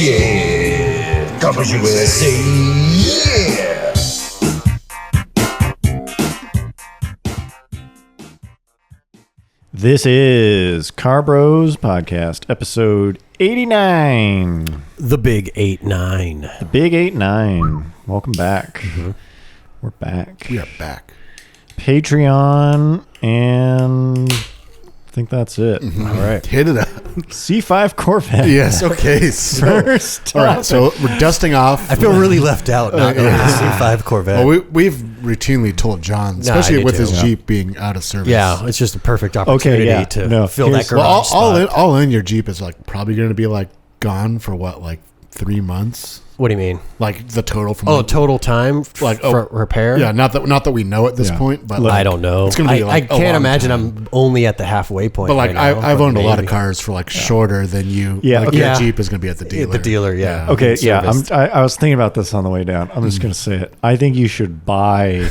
Yeah, Campus USA. Yeah. This is Car Bros Podcast, episode 89. The Big 8-9. The Big 8-9. Welcome back. We're back. We are back. Patreon, and I think that's it. All right. Hit it up. C5 Corvette. Yes, okay. So, First all right, so we're dusting off. I feel really left out not going to C5 Corvette. Well, we've routinely told John, especially with his Jeep being out of service. Yeah, it's just a perfect opportunity to fill that garage spot. All in, your Jeep is like probably going to be like gone for what, like 3 months? What do you mean? Like the total from total time for repair? Yeah, not that we know at this point, but I don't know. It's gonna be I can't imagine I'm only at the halfway point. But like right now, I've owned a lot of cars for like shorter than you. Yeah, like okay. your Jeep is gonna be at the dealer. The dealer, yeah. Okay, yeah. I was thinking about this on the way down. I'm just going to say it. I think you should buy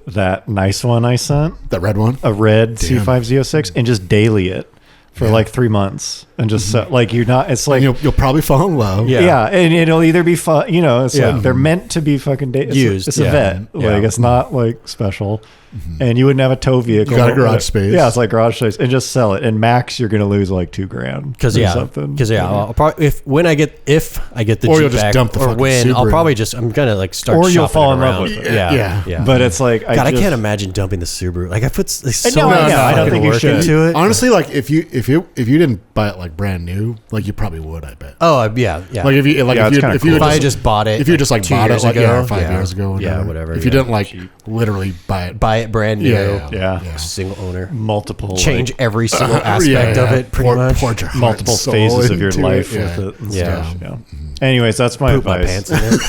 that nice one I sent. That red one? A red C5 Z06 and just daily it for like 3 months and just like you're not, it's like and you'll probably fall in love. Yeah, and it'll either be fun, it's like they're meant to be fucking used. It's a vet. Like it's not like special. And you wouldn't have a tow vehicle. You got a garage space. Yeah, it's like garage space, and just sell it. And max, you're gonna lose like $2,000 because I'll probably if I get the or Jeep you'll just back, dump the or when Subaru. I'll probably just I'm gonna like start or you'll shopping fall in around. love with it. Yeah. But it's like God, I can't imagine dumping the Subaru. Like I put so No, much I don't think you work should. into it. Honestly, like if you didn't buy it like brand new, like you probably would. I bet. Oh yeah. Like if I just bought it, if you just like 2 bought years it like ago, 5 years ago, whatever. If you didn't like literally buy it brand new, single owner, multiple change every single aspect of it, pretty much. Multiple phases of your life with it. And stuff. Yeah. Anyways, that's my Poop my advice. pants in it.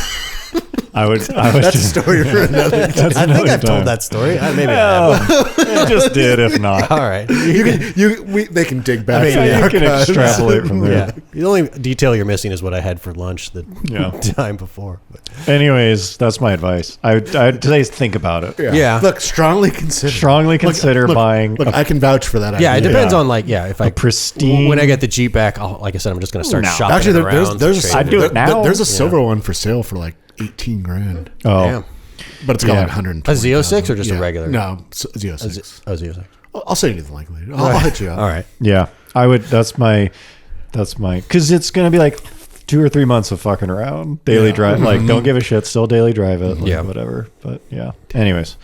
I would. That's a story for another. I think I've told that story. Maybe I haven't. Just did if not. All right. They can dig back. You can extrapolate from there. Yeah. The only detail you're missing is what I had for lunch the time before. But. Anyways, that's my advice. I'd say think about it. Yeah. Look, strongly consider buying. Look, I can vouch for that. Yeah, idea. it depends on if I pristine. When I get the Jeep back, like I said, I'm just going to start shopping. Actually, around. I'd do it now. There's a silver one for sale for like $18,000. Oh, damn. But it's got like 120. A Z06 or just a regular? No, Z06. Z06. I'll send you the link later. I'll hit you up. All right. yeah. I would. That's my. Because it's gonna be like 2 or 3 months of fucking around daily drive. Like, don't give a shit. Still daily drive it. Like, whatever. But yeah. Anyways.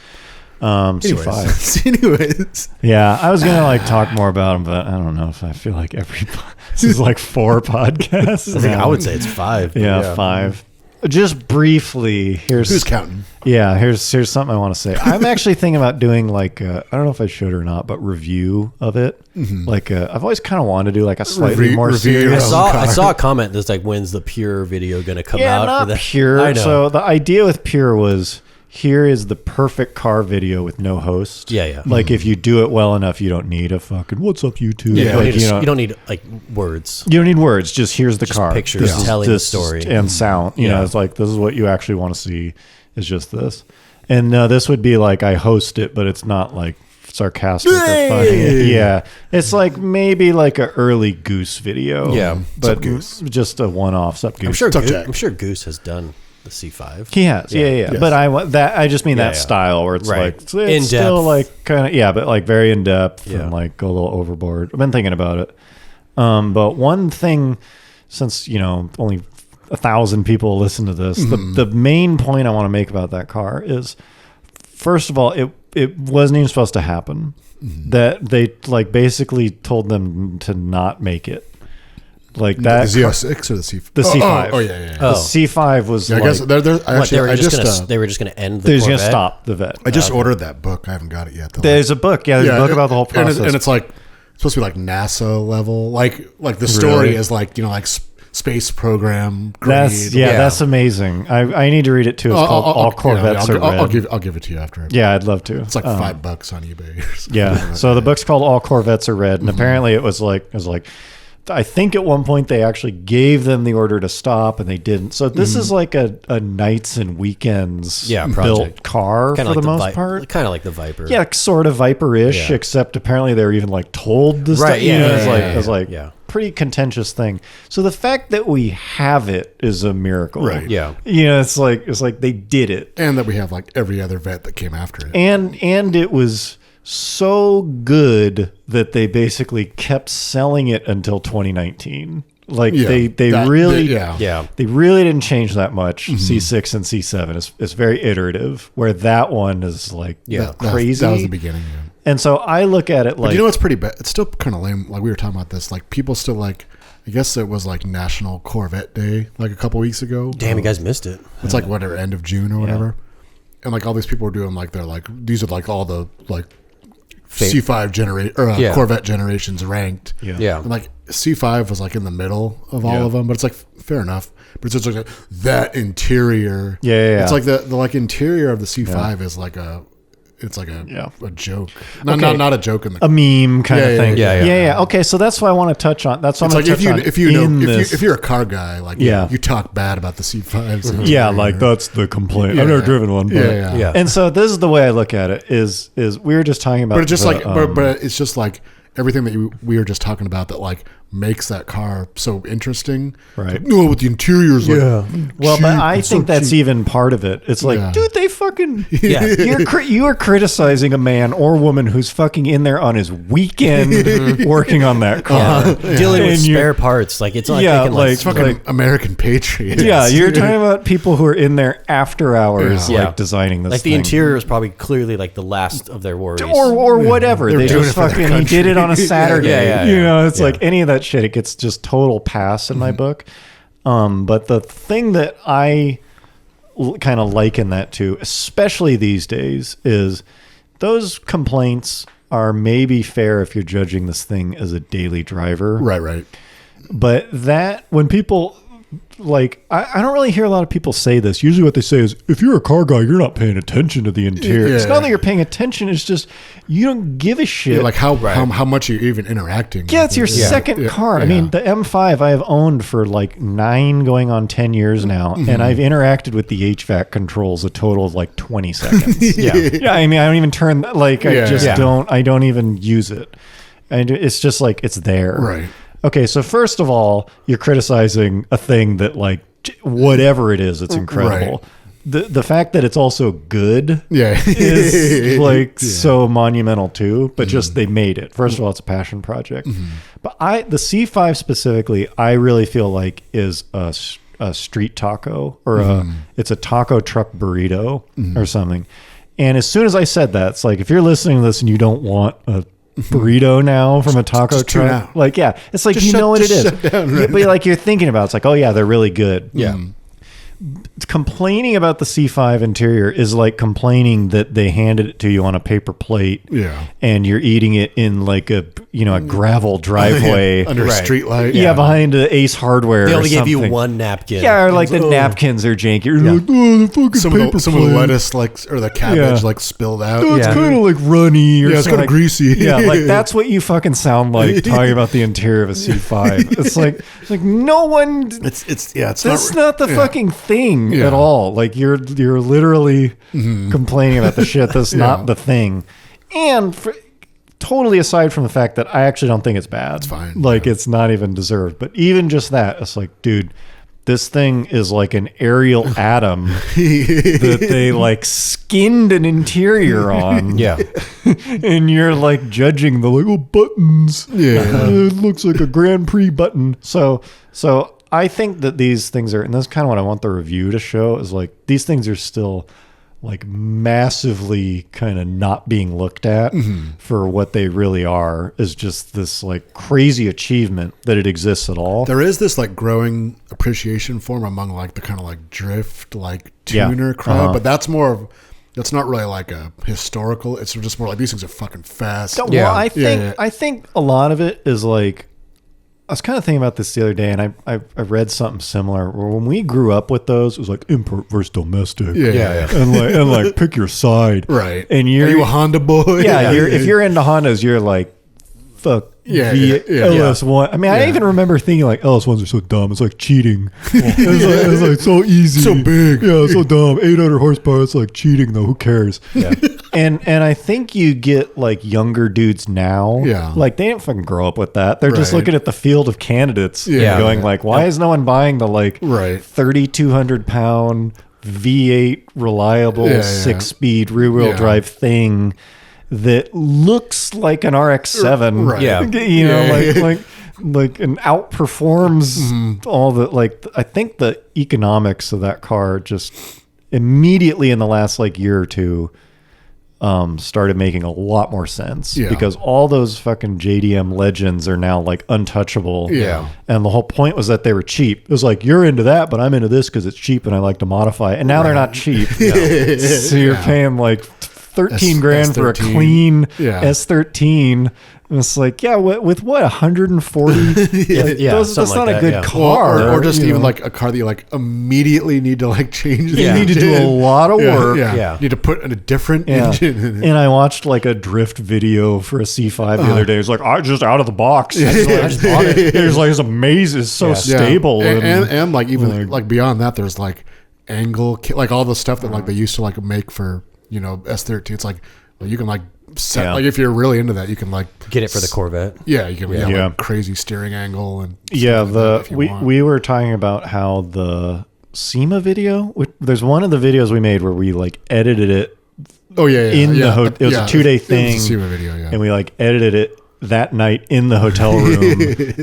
C5. Anyways. Yeah, I was gonna like talk more about them, but I don't know if I feel like this is like 4 podcasts. I think I would say it's 5. Yeah, 5. Just briefly, who's counting? Yeah, here's something I want to say. I'm actually thinking about doing like I don't know if I should or not, but review of it. Like I've always kind of wanted to do like a slightly more serious. I saw a comment that's like, "When's the Pure video going to come out?" Yeah, not for that? Pure. I know. So the idea with Pure was, here is the perfect car video with no host. Yeah. Like if you do it well enough, you don't need a fucking "What's up, YouTube?" Yeah, like, you don't need like words. You don't need words. Just here's the car. Pictures telling the story and sound. You know, it's like this is what you actually want to see. Is just this, and this would be like I host it, but it's not like sarcastic or funny. Yeah, it's like maybe like an early Goose video. Yeah, but just a one-off. Sup Goose. I'm sure Goose has done the C5. He has, yeah. Yes. But I just mean that style where it's like it's in still depth. like kind of but like very in depth and like a little overboard. I've been thinking about it, but one thing, since only 1,000 people listen to this, the main point I want to make about that car is, first of all, it wasn't even supposed to happen. That they like basically told them to not make it. Like that, the Z06 or the C5? The C5. Oh, yeah. The C5 was I guess they were just gonna end the They're just Corvette? gonna stop the Vet. I just ordered that book. I haven't got it yet, though. There's a book. Yeah, there's a book about the whole process. And it's like supposed to be like NASA level. Like the story is like, like space program grade. That's amazing. I need to read it too. It's called All Corvettes Are Red. I'll give it to you after. Yeah, I'd love to. It's like $5 on eBay. Yeah. So the book's called All Corvettes Are Red, and apparently it was like I think at one point they actually gave them the order to stop, and they didn't. So this is like a nights and weekends built car kinda for like the most part. Kind of like the Viper. Yeah, sort of Viper-ish, except apparently they were even like told this stuff. It was like pretty contentious thing. So the fact that we have it is a miracle. Right. Yeah. It's like they did it. And that we have like every other vet that came after it. And it was so good that they basically kept selling it until 2019. Like they really didn't change that much. C6 and C7 it's very iterative, where that one is like crazy. That was the beginning. Yeah. And so I look at it like, but you know what's pretty bad? It's still kind of lame. Like we were talking about this, like people still like, I guess it was like National Corvette Day, like a couple weeks ago. Damn, you guys missed it. It's like whatever, end of June or whatever. And like all these people were doing like, they're like, these are like all the like C5 Corvette generations ranked. Yeah. And like C5 was like in the middle of all of them, but it's like fair enough. But it's just like that interior. Yeah. It's like the like interior of the C5 is like a joke. Not a joke in the a meme kind of thing. Yeah. Okay, so that's what I want to touch on. That's what it's I'm like going to touch on. if you're a car guy, like you talk bad about the C5s. Yeah, like that's the complaint. I've never driven one. But, yeah. And so this is the way I look at it. Is we were just talking about, but it's just but it's just like everything that we were just talking about that like makes that car so interesting. Right. No, with the interiors. Like, well, cheap, but I think that's even part of it. It's like, dude, they fucking you are criticizing a man or woman who's fucking in there on his weekend working on that car, dealing with spare parts. Like it's like it's fucking American Patriot. Yeah, you're talking about people who are in there after hours, like designing this. Like the interior is probably clearly like the last of their worries, or whatever. They just fucking he did it on a Saturday. You know, it's like any of that shit. It gets just total pass in my book. But the thing that I kind of liken that to, especially these days, is those complaints are maybe fair if you're judging this thing as a daily driver. Right. But that when people like, I don't really hear a lot of people say this. Usually what they say is, if you're a car guy, you're not paying attention to the interior. It's not that you're paying attention. It's just, you don't give a shit. Yeah, like how much are you even interacting? Yeah, it's your second car. I mean, the M5 I have owned for like 9 going on 10 years now. And I've interacted with the HVAC controls a total of like 20 seconds. Yeah. I mean, I don't even turn, like, I don't even use it. And it's just like, it's there. Right. Okay, so first of all, you're criticizing a thing that, like, whatever it is, it's incredible. Right. The fact that it's also good is, like, so monumental, too. But just they made it. First of all, it's a passion project. But the C5 specifically, I really feel like is a street taco. Or it's a taco truck burrito or something. And as soon as I said that, it's like, if you're listening to this and you don't want a burrito now from a taco truck, like it's like, you know what it is, but like you're thinking about, it's like, oh yeah, they're really good. Complaining about the C5 interior is like complaining that they handed it to you on a paper plate, and you're eating it in like a gravel driveway under a street light, behind an Ace Hardware. They only gave you one napkin, or like the napkins are janky. Like, the fucking some of the lettuce, like, or the cabbage, like spilled out. It's kind of like runny, or it's kind of greasy. Like that's what you fucking sound like talking about the interior of a C5. It's like no one. It's not the fucking thing at all. Like you're literally complaining about the shit that's not the thing. And totally aside from the fact that I actually don't think it's bad. It's fine. Like it's not even deserved. But even just that, it's like, dude, this thing is like an aerial atom that they like skinned an interior on. And you're like judging the buttons. It looks like a Grand Prix button. So I think that these things are, and that's kind of what I want the review to show, is like these things are still like massively kind of not being looked at for what they really are, is just this like crazy achievement that it exists at all. There is this like growing appreciation for them among like the kind of like drift, like tuner crowd, but that's not really like a historical. It's just more like these things are fucking fast. Well, I think a lot of it is like, I was kind of thinking about this the other day, and I read something similar. Where when we grew up with those, it was like import versus domestic, and like pick your side, right? And are you a Honda boy? If you're into Hondas, you're like, fuck Yeah, LS1. I mean, I even remember thinking like LS1s are so dumb. It's like cheating. It's like so easy, so big. Yeah, it's so dumb. 800 horsepower. It's like cheating though. Who cares? Yeah. And I think you get like younger dudes now. Yeah. Like they didn't fucking grow up with that. They're just Right. looking at the field of candidates Yeah. and going like, why is no one buying the like Right. 3,200 pound V8 reliable 6-speed rear wheel Yeah. drive thing that looks like an RX-7? Right. Yeah. You know, like and outperforms all the like. I think the economics of that car just immediately in the last like year or two started making a lot more sense because all those fucking JDM legends are now like untouchable. Yeah. And the whole point was that they were cheap. It was like, you're into that, but I'm into this because it's cheap and I like to modify it. And now they're not cheap. So you're paying like 13 grand for a S13. clean Yeah. S13. And it's like, with what, 140? That's something not like a good that, car. Or just you even know? like a car that you like immediately need to like change. You need to do a lot of work. Yeah. You need to put in a different Yeah. engine in it. And I watched like a drift video for a C5 the other day. It's like, I just out of the box. I just bought it. It's like, it's amazing. It's so stable. And like even like beyond that, there's like angle, like all the stuff that like they used to like make for, you know, S13. It's like, well, you can like set, like if you're really into that, you can like Get it for the Corvette. Yeah, you can Yeah. like crazy steering angle and yeah, stuff like that if you want. we were talking about how the SEMA video, there's one of the videos we made where we like edited it Oh yeah, in the it was a 2-day thing, It was a SEMA video, and we like edited it that night in the hotel room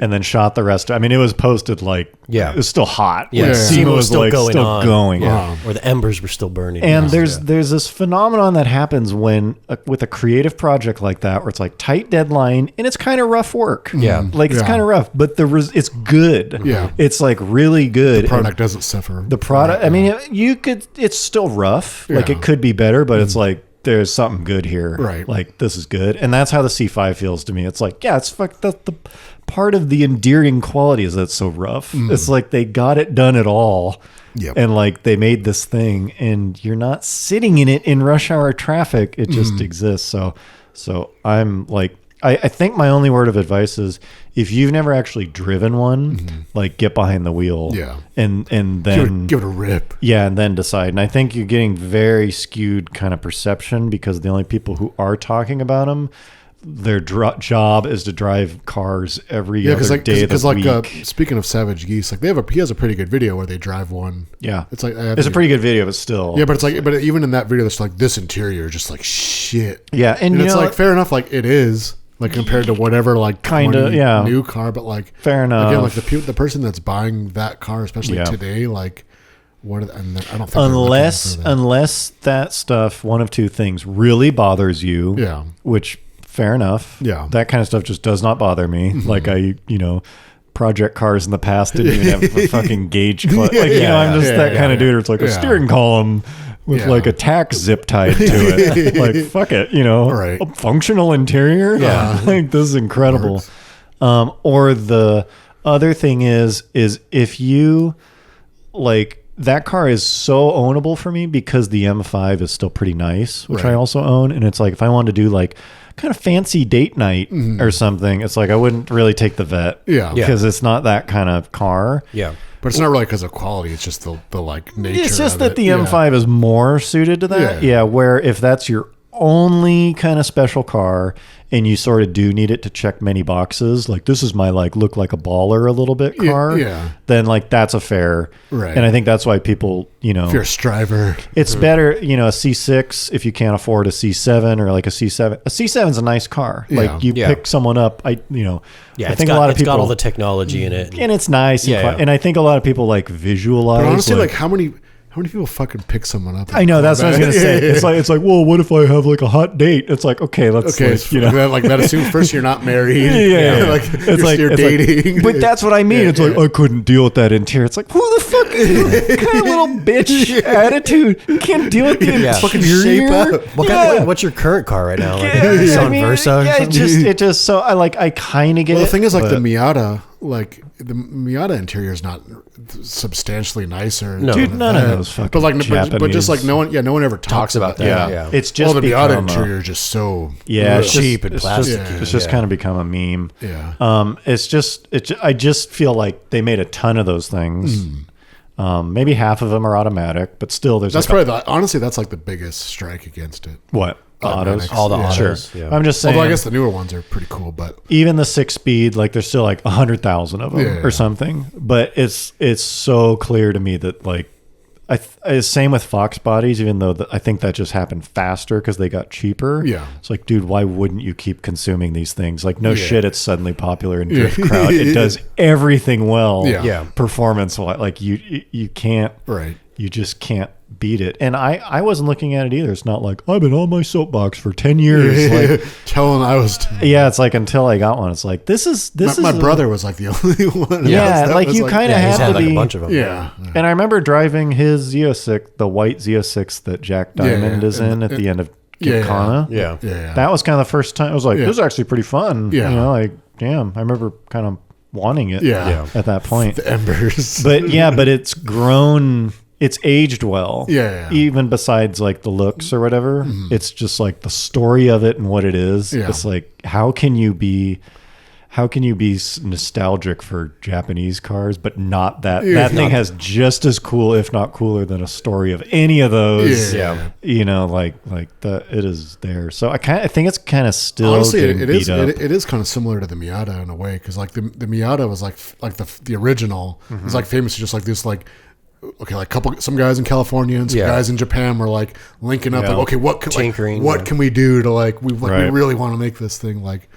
and then shot the rest. I mean, it was posted like it was still hot. Yeah, Like, SEMA was still like going still on. going. Wow. Or the embers were still burning. And there's this phenomenon that happens when with a creative project like that, where it's like tight deadline and it's kind of rough work. Yeah. like it's Yeah. kind of rough, but it's good. Yeah. it's like really good. The product doesn't suffer. The product. I mean, it's still rough. Like Yeah. it could be better, but it's like there's something good here. Right. Like this is good, and that's how the C5 feels to me. It's like it's the part of the endearing quality is that it's so rough. It's like they got it done at all. Yep. And like they made this thing and you're not sitting in it in rush hour traffic. It just exists. So I'm like, I think my only word of advice is if you've never actually driven one, like get behind the wheel and then give it a rip. Yeah. And then decide. And I think you're getting very skewed kind of perception because the only people who are talking about them, their job is to drive cars every other day of the week. Speaking of Savage Geese, like he has a pretty good video where they drive one. Yeah, it's like it's a pretty good video, but still. Yeah, but it's like, but even in that video, it's like this interior is just like shit. Yeah, and it's like fair enough, like it is like compared to whatever like kind of new car, but like fair enough. Again, like the person that's buying that car, especially today, like. I don't think unless that stuff, one of two things, really bothers you. Yeah. Which fair enough. Yeah. That kind of stuff just does not bother me. Like project cars in the past didn't even have a fucking gauge clutch. Like I'm just that kind of dude. Where it's like a steering column with like a tack zip tied to it. Like fuck it, Right. A functional interior. Yeah. Like this is incredible. Or the other thing is if you like. That car is so ownable for me because the M5 is still pretty nice, which I also own. And it's like, if I wanted to do like kind of fancy date night or something, it's like, I wouldn't really take the Vette. Yeah. Because it's not that kind of car. Yeah. But it's not really because of quality. It's just the like nature. It's just of that it. the M5 is more suited to that. Yeah. Where if that's your only kind of special car and you sort of do need it to check many boxes, like this is my like look like a baller a little bit car, then like that's a fair. Right. And I think that's why people, if you're a striver, it's better, a C6 if you can't afford a C7 or like a C7. A C7 is a nice car. Like you pick someone up, I think a lot of people got all the technology in it, and it's nice. And I think a lot of people like visualize. But honestly, like how many people fucking pick someone up? I know, that's what I was gonna say. It's like, well, what if I have like a hot date? It's like, okay, let's like that assumes first you're not married. Like it's you're dating. But that's what I mean. It's like I couldn't deal with that interior. It's like, who the fuck is you? Kind of little bitch attitude. You can't deal with the fucking shape up. What's your current car right now? Like Nissan Versa? Yeah, it just so I kind of get it. Well, the thing is, like the Miata, like the Miata interior is not substantially nicer. No. Dude, none of those fucking but just like Japanese- no one ever talks about that. Yeah. It's just the Miata become interior is just so it's cheap and it's plastic. It's just kind of become a meme. Yeah. I just feel like they made a ton of those things. Maybe half of them are automatic, but still, there's That's probably honestly that's like the biggest strike against it. what the autos. All the autos. Sure. Yeah. I'm just saying. Although I guess the newer ones are pretty cool, but even the 6-speed, like there's still like 100,000 of them or something. But it's so clear to me that like same with Fox bodies, even though I think that just happened faster because they got cheaper. Yeah. It's like, dude, why wouldn't you keep consuming these things? Like, no shit, it's suddenly popular in drift crowd. It does everything well. Yeah. Performance, like you can't. Right. You just can't beat it. And I wasn't looking at it either. It's not like I've been on my soapbox for 10 years. Like, telling I was. yeah, it's like until I got one, it's like this is My brother was like the only one. Yeah, like you kind of He's had had to like be. a bunch of them. Yeah. And I remember driving his Z06, the white Z06 that Jack Diamond is in at the end of Gymkhana. Yeah. Yeah. That was kind of the first time. I was like, this is actually pretty fun. Yeah. You know, like, damn, I remember kind of wanting it at that point. The embers. But it's grown. It's aged well. Yeah. Even besides like the looks or whatever, it's just like the story of it and what it is. Yeah. It's like, how can you be nostalgic for Japanese cars, but not that? That thing has just as cool, if not cooler, than a story of any of those. Yeah. You know, like it is there. So I think it's kind of still Honestly, getting it beat is. up. It is kind of similar to the Miata in a way, because like the Miata was like the original. It's like famous just like this like. Okay, like some guys in California and some guys in Japan were like linking up. Like, okay, what can we do to like we really want to make this thing like.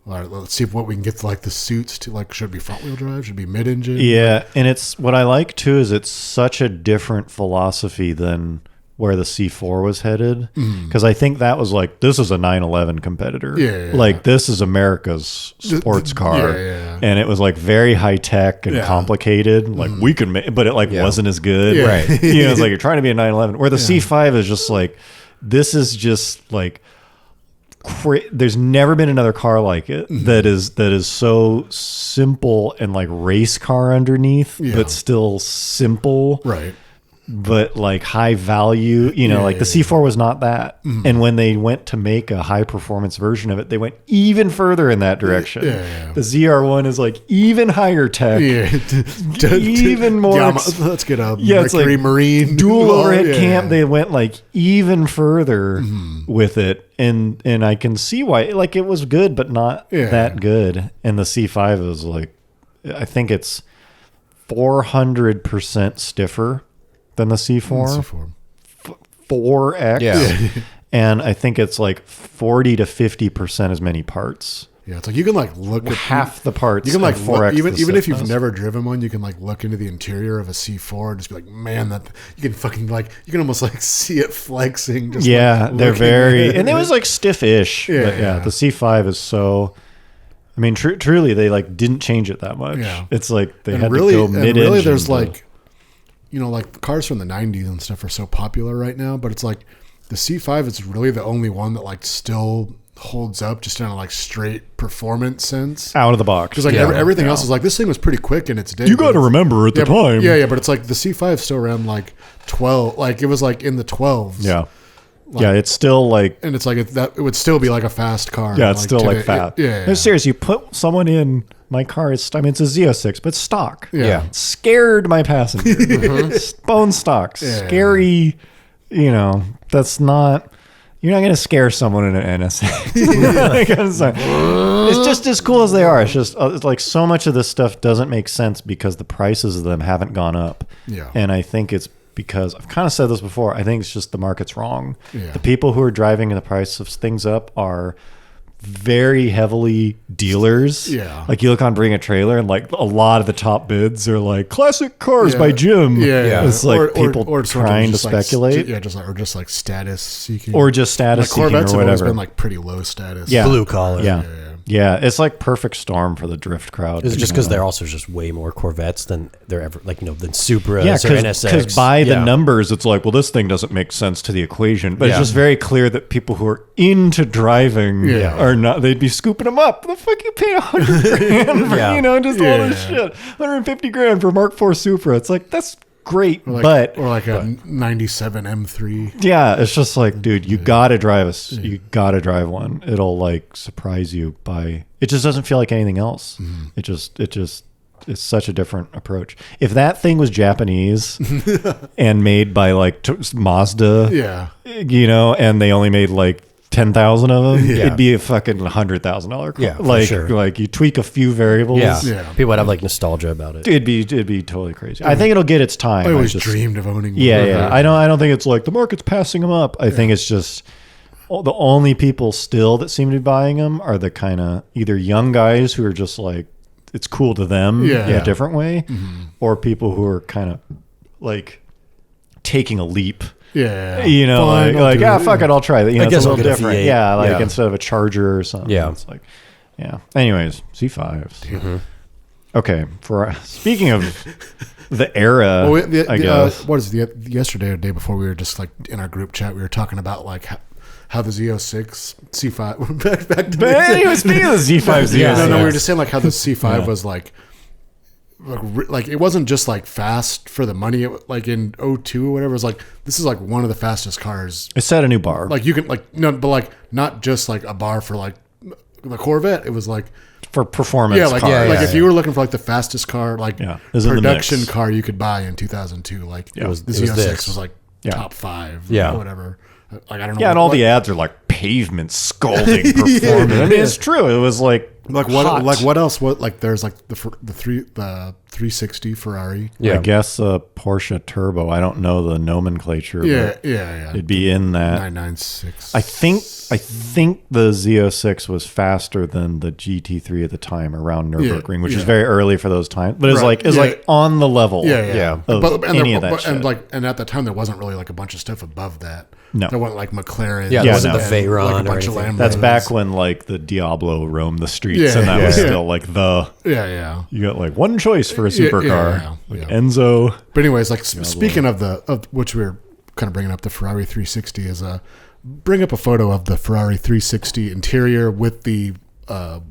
All right, let's see what we can get to, like the suits to like. Should it be front wheel drive? Should it be mid engine? Yeah, and it's what I like too is it's such a different philosophy than where the C4 was headed, because I think that was like, this is a 911 competitor. Like this is America's sports car, and it was like very high tech and complicated. Like we can make, but it like wasn't as good. Right. You know, it's like you're trying to be a 911. Where the C5 is just like, this is just like. There's never been another car like it that is so simple and like race car underneath, but still simple, Right. but like high value. You know, like the C4 was not that. And when they went to make a high performance version of it, they went even further in that direction. The ZR1 is like even higher tech, even more. Let's get a it's Mercury like Marine dual overhead cam. They went like even further with it, and I can see why. Like it was good, but not that good. And the C5 is like, I think it's 400% stiffer than the C4. 4x. And I think it's like 40 to 50% as many parts. Yeah, it's like you can like look at half the parts. You can like 4x even if you've never driven one, you can like look into the interior of a C4 and just be like, man, that you can fucking like you can almost like see it flexing. Just like they're very, at it. and it was like stiff-ish. Yeah. The C5 is so. I mean, truly, they like didn't change it that much. Yeah. It's like they and had really, to go and mid-engine. really, there's like, you know, like the cars from the '90s and stuff are so popular right now, but it's like the C5 is really the only one that like still holds up just in a like straight performance sense out of the box. Because like everything else is like, this thing was pretty quick in its day. You got to remember at the time. Yeah, but it's like the C5 still ran like 12, like it was like in the 12s. Yeah. It's still like, and it's like it would still be like a fast car. Yeah, it's like still today. like fast. Yeah. No, seriously, you put someone in my car. It's a Z06, but stock. Yeah. Scared my passenger. Bone stock. Scary. You know, that's not. You're not going to scare someone in an NSX. It's just as cool as they are. It's just it's like so much of this stuff doesn't make sense because the prices of them haven't gone up. Yeah. And I think it's because I've kind of said this before. I think it's just the market's wrong. Yeah. The people who are driving the price of things up are very heavily dealers. Yeah. Like you look on Bring a Trailer and like a lot of the top bids are like classic cars by Jim. Yeah. It's like people or trying to just like, speculate. just like status seeking. Or just status like seeking Corvettes or have always whatever. been like pretty low status. Yeah. Blue collar. Yeah. Yeah, it's like perfect storm for the drift crowd. Is it just because they're also just way more Corvettes than they're ever than Supras yeah, or NSX? Because by the numbers, it's like, well, this thing doesn't make sense to the equation. But it's just very clear that people who are into driving are not. They'd be scooping them up. The fuck you pay $100,000 for just all this shit? $150,000 for Mark IV Supra. It's like that's great, or like a 97 M3. Yeah, it's just like, dude, you gotta drive you gotta drive one. It'll like surprise you by. It just doesn't feel like anything else. It just it's such a different approach. If that thing was Japanese and made by like Mazda, and they only made like 10,000 of them, it'd be a fucking $100,000 car. Yeah, like sure. like you tweak a few variables. People would have like nostalgia about it. It'd be totally crazy. I think it'll get its time. I always dreamed of owning one. Yeah. I don't think it's like the market's passing them up. I think it's just the only people still that seem to be buying them are the kind of either young guys who are just like it's cool to them in a different way, or people who are kind of like taking a leap. Yeah, fine, like fuck it, I'll try that. I guess it's a little different. V8. Instead of a Charger or something. Yeah, it's like, Anyways, C5s. Okay, speaking of the era, I guess. What is yesterday or the day before? We were just like in our group chat. We were talking about like how the Z06 C5 back to anyway, speaking of the Z5, we were just saying like how the C5 was like it wasn't just like fast for the money. Like in 02 or whatever, it was like this is like one of the fastest cars. It set a new bar. Like you can but like not just like a bar for like the Corvette. It was like for performance. If you were looking for like the fastest car, like production car you could buy in 200002, like the Z06 was like top 5. Or whatever. Like I don't know. Yeah, and all the ads are like pavement scalding performance. I mean, it's true. It was like what? hot. Like what else? What like there's like the 360 Ferrari. Yeah, I guess a Porsche Turbo. I don't know the nomenclature. Yeah. It'd be in that 996. I think the Z06 was faster than the GT3 at the time around Nürburgring, which is very early for those times. But it's like on the level. Of any of that shit. And at that time there wasn't really like a bunch of stuff above that. No, there wasn't like McLaren. Yeah, there wasn't the Veyron like a bunch of Lambos. That's back when like the Diablo roamed the streets, and that was still like the You got like one choice for a supercar, Enzo. But anyways, like speaking of which we were kind of bringing up, the Ferrari 360 is bring up a photo of the Ferrari 360 interior with the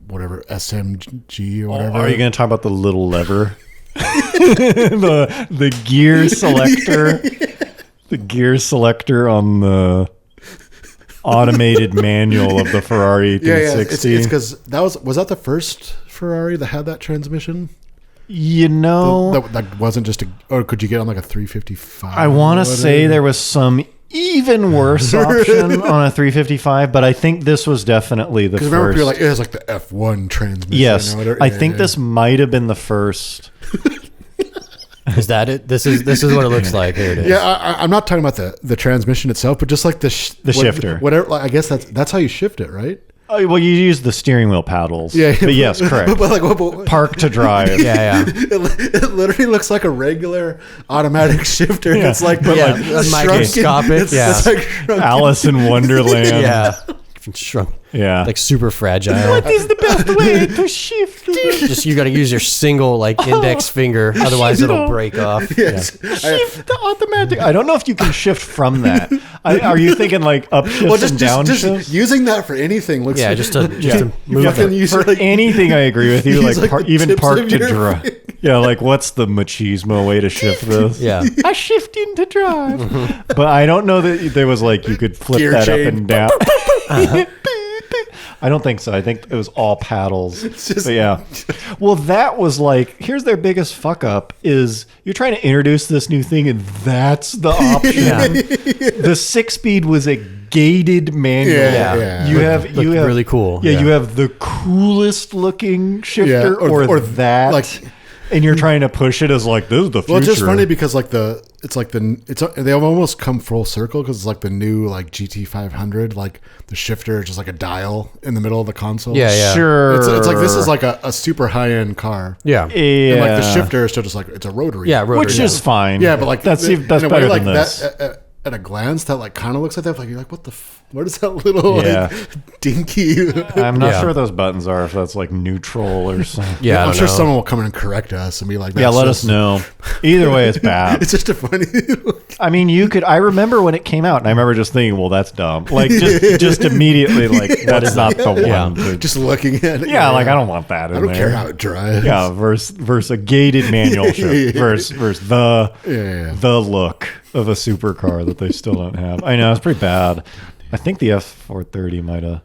whatever SMG or whatever. Are you going to talk about the little lever, the gear selector? The gear selector on the automated manual of the Ferrari 360. Yeah, it's because was that the first Ferrari that had that transmission? That wasn't just or could you get on like a 355? I want to say there was some even worse option on a 355, but I think this was definitely the first. Remember, it has like the F1 transmission. Yes, I think this might have been the first. Is that it? This is what it looks like. Here it is. Yeah, I'm not talking about the transmission itself, but just like the shifter. Whatever. Like, I guess that's how you shift it, right? Oh, well, you use the steering wheel paddles. Yeah. But yes, correct. but park to drive. Yeah. It literally looks like a regular automatic shifter. Yeah. It's like microscopic. It's like shrunken. Alice in Wonderland. Yeah. Shrunk. Yeah. Like super fragile. What is the best way to shift? Just you got to use your single like index finger, otherwise it'll break off. Yes. Shift the automatic. I don't know if you can shift from that. Are you thinking like up shifts and down shifts? Using that for anything looks just to move it. For anything, I agree with you. Like even park to drive. Yeah, like what's the machismo way to shift this? Yeah. I shift into drive. But I don't know that there was like you could flip gear that chain. Up and down. I don't think so. I think it was all paddles. But yeah. Well, that was like, here's their biggest fuck up is you're trying to introduce this new thing and that's the option. The 6-speed was a gated manual. Yeah. You have really cool. Yeah, you have the coolest looking shifter or that. Like, and you're trying to push it as like, this is the future. Well, it's just funny because like they have almost come full circle because it's like the new like GT500, like the shifter is just like a dial in the middle of the console. Yeah. Sure. It's like this is like a super high end car. Yeah. And like the shifter is still just like it's a rotary. Yeah, rotary. Which is fine. Yeah, but like that's better than this. at a glance that like kind of looks like that. Like you're like, what the? What is that little like dinky? I'm not sure what those buttons are. If that's like neutral or something. Yeah, I'm sure someone will come in and correct us and be like, yeah, let us know. Either way, it's bad. It's just a funny. I mean, you could. I remember when it came out, and I remember just thinking, well, that's dumb. Like just immediately, like that's not the one. To, just looking at it. Yeah, like I don't want that. I don't care how it drives. Yeah, versus a gated manual shift versus the look of a supercar that they still don't have. I know it's pretty bad. I think the F430 might have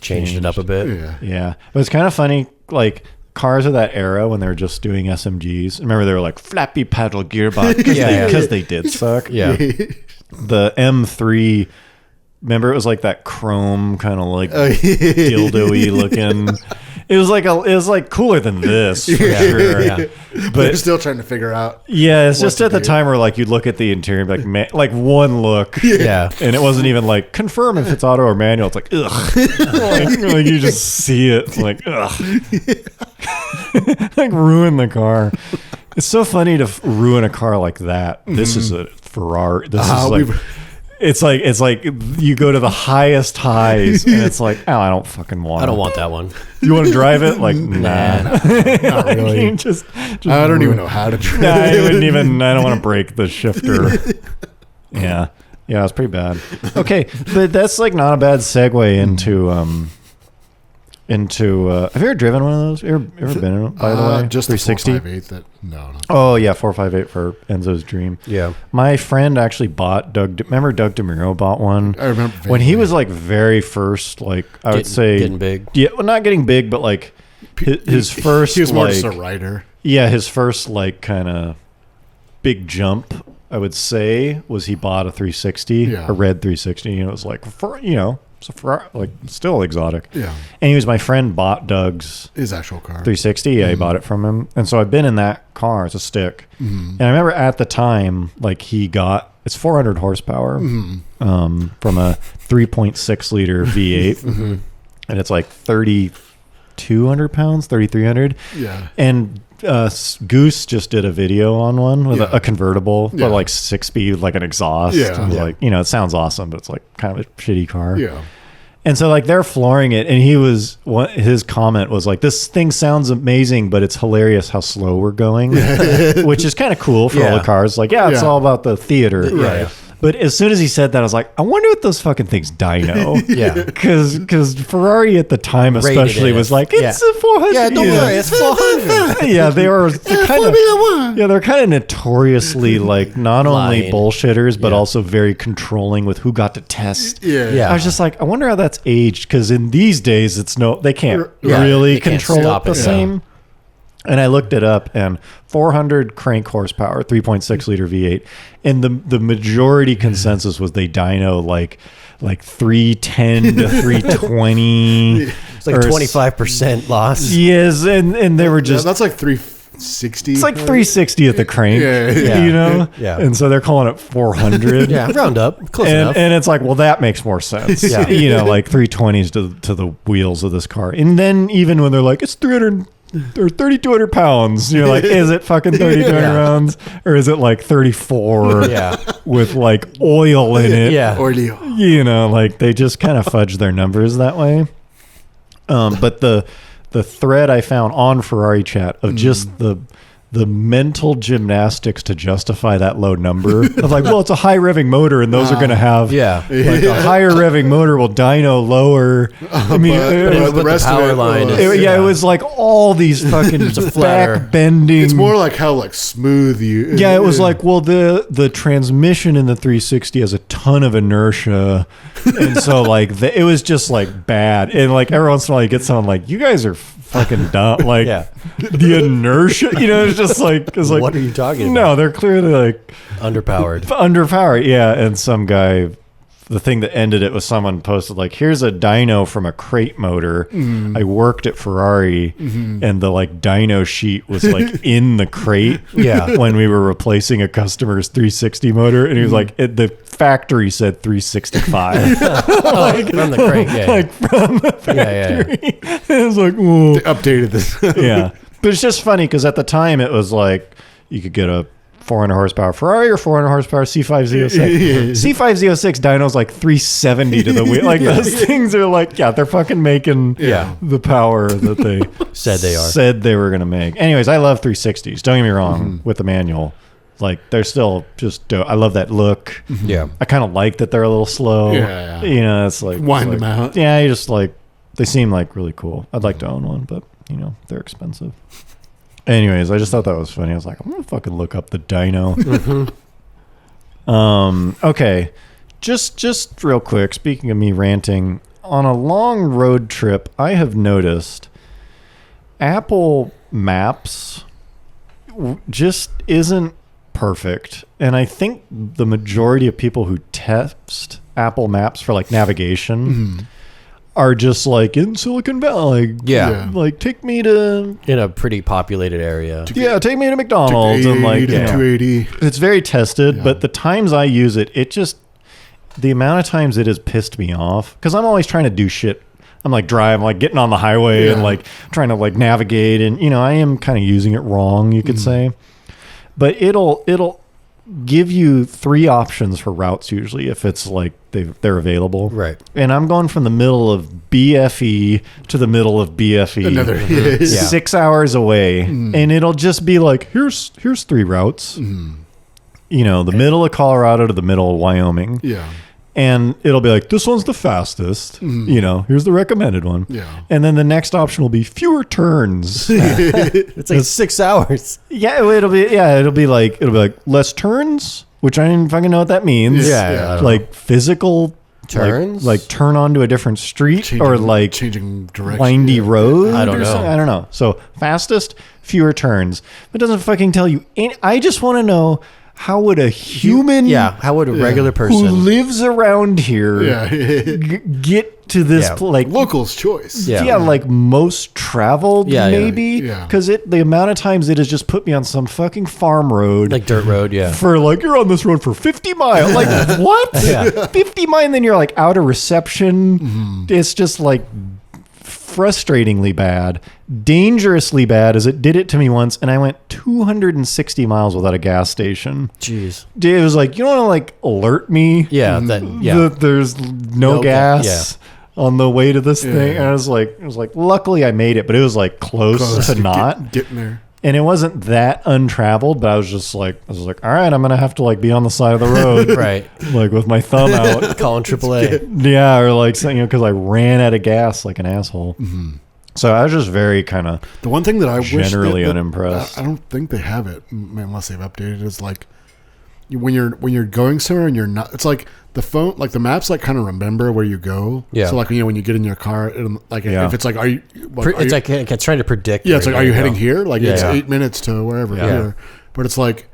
changed it up a bit. Yeah. But it's kind of funny, like cars of that era when they were just doing SMGs. Remember they were like flappy paddle gearbox because they did suck. Yeah. The M3, remember it was like that chrome kind of like dildo-y looking. It was like cooler than this for sure. Yeah. But they're still trying to figure out. Yeah, it's just at the time where like you'd look at the interior and be like, man, like one look. Yeah. And it wasn't even like confirm if it's auto or manual. It's like, ugh. like you just see it. Like, ugh. Like ruin the car. It's so funny to ruin a car like that. This is a Ferrari. This is like... It's like you go to the highest highs and it's like, oh, I don't fucking want it. I don't want that one. You want to drive it? Like, nah. Not really. just I don't even know how to drive it. I don't want to break the shifter. Yeah, it's pretty bad. Okay, but that's like not a bad segue into have you ever driven one of those? Ever been in it, by the way? Just 360? The 458 no. Oh, yeah, 458 for Enzo's dream. Yeah. My friend actually bought remember Doug DeMuro bought one? I remember. When he was like very first, like I would say. Getting big. Yeah, well, not getting big, but like his first. He was more like, just a rider. Yeah, his first like kind of big jump, I would say, was he bought a 360, a red 360. And it was like, it's a Ferrari, like still exotic. Yeah. And he was my friend, bought Doug's his actual car 360. Yeah, he bought it from him. And so I've been in that car. It's a stick. And I remember at the time, like it's 400 horsepower from a 3.6 liter V8. And it's like 3,200 pounds, 3,300. Yeah. And Goose just did a video on one with a convertible, but like 6-speed, like an exhaust. Yeah. Like, it sounds awesome, but it's like kind of a shitty car. Yeah. And so like they're flooring it, and his comment was like, "This thing sounds amazing, but it's hilarious how slow we're going," which is kind of cool for all the cars. Like, it's all about the theater, Right. But as soon as he said that, I was like, I wonder what those fucking things dyno. Yeah. Because Ferrari at the time especially was like, it's a 400. Yeah, don't worry, it's 400. Yeah, they're kind of notoriously like not only bullshitters, but also very controlling with who got to test. Yeah. I was just like, I wonder how that's aged, because in these days they can't really control it the same. And I looked it up, and 400 crank horsepower, 3.6 liter V8, and the majority consensus was they dyno like 310 to 320. It's like 25% loss. Yes, and they were just that's like 360. It's like 360 at the crank. Yeah. Yeah. And so they're calling it 400. Yeah, round up, close enough. And it's like, well, that makes more sense. Yeah. Like 320s to the wheels of this car. And then even when they're like, it's 300 or 3,200 pounds, you're like, is it fucking 3,200 pounds, or is it like 34 with like oil in it? Yeah. Oilio. Like they just kind of fudge their numbers that way. But the thread I found on Ferrari Chat of just the mental gymnastics to justify that low number of like, well, it's a high revving motor, and those are going to have like a higire revving motor will dyno lower. I mean, the rest of it, it was like all these fucking back bending. It's more like how like smooth you. Yeah, it was like, well, the transmission in the 360 has a ton of inertia, and so like it was just like bad, and like every once in a while you get someone like, you guys are fucking dumb. Like the inertia, it's just like, what are you talking about? No, they're clearly like underpowered. Yeah. And some guy, the thing that ended it was someone posted like, here's a dyno from a crate motor. I worked at Ferrari, and the like dyno sheet was like in the crate when we were replacing a customer's 360 motor, and he was like, the factory said 365. Like from the crate, like from the factory. It was like, whoa. They updated this. But it's just funny because at the time it was like you could get a 400 horsepower Ferrari or 400 horsepower C5 Z06. C5 Z06 dyno's like 370 to the wheel. Like those things are like, they're fucking making the power that they said they were going to make. Anyways, I love 360s. Don't get me wrong with the manual. Like they're still just dope. I love that look. Yeah. I kind of like that they're a little slow. Yeah. You know, it's like wind them out. Yeah, you just like they seem like really cool. I'd like to own one, but you know, they're expensive. Anyways, I just thought that was funny. I was like, I'm gonna fucking look up the dyno. Okay. Just real quick, speaking of me ranting, on a long road trip, I have noticed Apple Maps just isn't perfect. And I think the majority of people who test Apple Maps for like navigation are just like in Silicon Valley. Like take me to in a pretty populated area. Take me to McDonald's and like 280. It's very tested, but the times I use it, the amount of times it has pissed me off because I'm always trying to do shit. I'm like driving, like getting on the highway and like trying to like navigate, and you know I am kind of using it wrong, you could say. But it'll give you 3 options for routes usually if it's like they're available. Right. And I'm going from the middle of BFE to the middle of BFE. Another 6 hours away. And it'll just be like, here's 3 routes. You know, the middle of Colorado to the middle of Wyoming. Yeah. And it'll be like, this one's the fastest. You know, here's the recommended one. Yeah. And then the next option will be fewer turns. It's like 6 hours. It'll be like less turns, which I didn't fucking know what that means. I don't like physical turns, like turn onto a different street or like changing direction, windy road. I don't know. I don't know. So fastest, fewer turns. It doesn't fucking tell you. I just want to know. How would a human, how would a regular who person lives around here get to this like local's choice? Like most traveled maybe Yeah. because the amount of times it has just put me on some fucking farm road, like dirt road, for like you're on this road for 50 miles. Like what? 50 miles, and then you're like out of reception. It's just like frustratingly bad, dangerously bad, as it did it to me once, and I went 260 miles without a gas station. Jeez. It was like, you don't want to like alert me that there's no gas on the way to this thing. And I was like, luckily I made it, but it was like close to not getting there. And it wasn't that untraveled, but I was like, all right, I'm gonna have to like be on the side of the road, right? Like with my thumb out, calling AAA. Yeah, or like something, because I ran out of gas like an asshole. So I was just very kind of the one thing that I generally unimpressed. I don't think they have it unless they've updated. Is like when you're going somewhere and you're not. It's like the phone, like the maps, like kind of remember where you go. Yeah. So like when you get in your car, like if it's like it's trying to predict. Yeah, it's like are you heading here? Like it's 8 minutes to wherever here. But it's like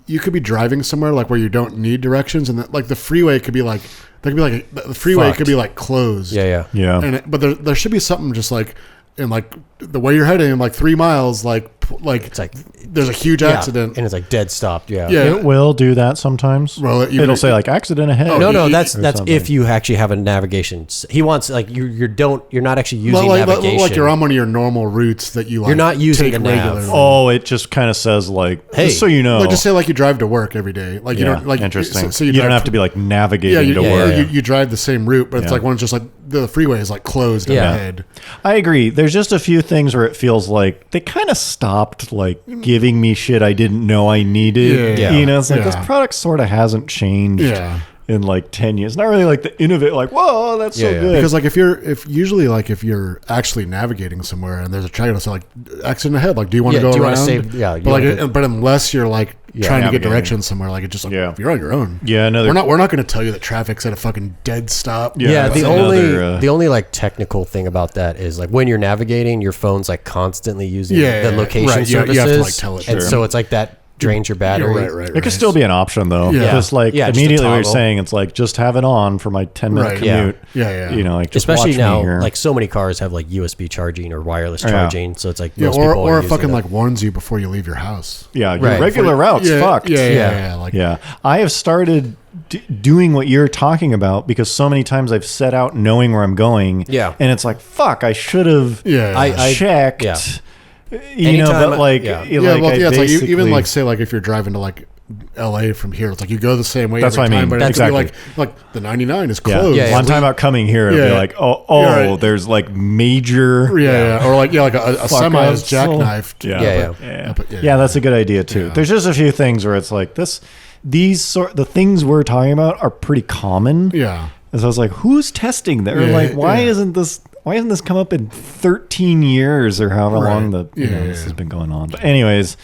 you could be driving somewhere like where you don't need directions, and like the freeway could be like the freeway could be like closed. Yeah. And but there should be something just like in like the way you're heading in like 3 miles, like it's like there's a huge accident and it's like dead stopped. It will do that sometimes. Well, it'll say like accident ahead. No, that's if you actually have a navigation. He wants like you're not actually using navigation. Like you're on one of your normal routes that you like. You're not using a nav. Oh, it just kind of says like, hey, just so you know, like just say like you drive to work every day. Like you don't like interesting. So you don't have to be like navigating to work. You drive the same route, but it's like one's just like the freeway is like closed ahead. I agree. There's just a few things where it feels like they kind of stopped like giving me shit I didn't know I needed. You know, it's like this product sort of hasn't changed in like 10 years. Not really like the innovate, like, whoa, that's so good. Because like if you're actually navigating somewhere and there's a traffic, so like accident ahead, like do you want to go around? But unless you're like trying to get directions somewhere, like it just like if you're on your own. We're not going to tell you that traffic's at a fucking dead stop. The only like technical thing about that is like when you're navigating, your phone's like constantly using the location services. You have to like tell it. And so it's like that drains your battery. Right. It could still be an option though. Just like immediately what you're saying, it's like just have it on for my 10-minute commute. You know, like just especially watch now, me here. like so many cars have like USB charging or wireless charging. So it's like or it fucking like warns you before you leave your house. Your regular routes fucked. I have started doing what you're talking about because so many times I've set out knowing where I'm going. And it's like, fuck, I should have I checked. You know, but like, it's like even like say like if you're driving to like LA from here, it's like you go the same way. That's every what I time, mean. But Exactly. It's like the 99 is closed. One time about coming here, it'll be like, there's like major. Or like a semi is jackknifed. Yeah, that's a good idea too. Yeah. There's just a few things where it's like the things we're talking about are pretty common. Yeah. And so I was like, who's testing that? Or like, why isn't this come up in 13 years or however long this has been going on? But anyways,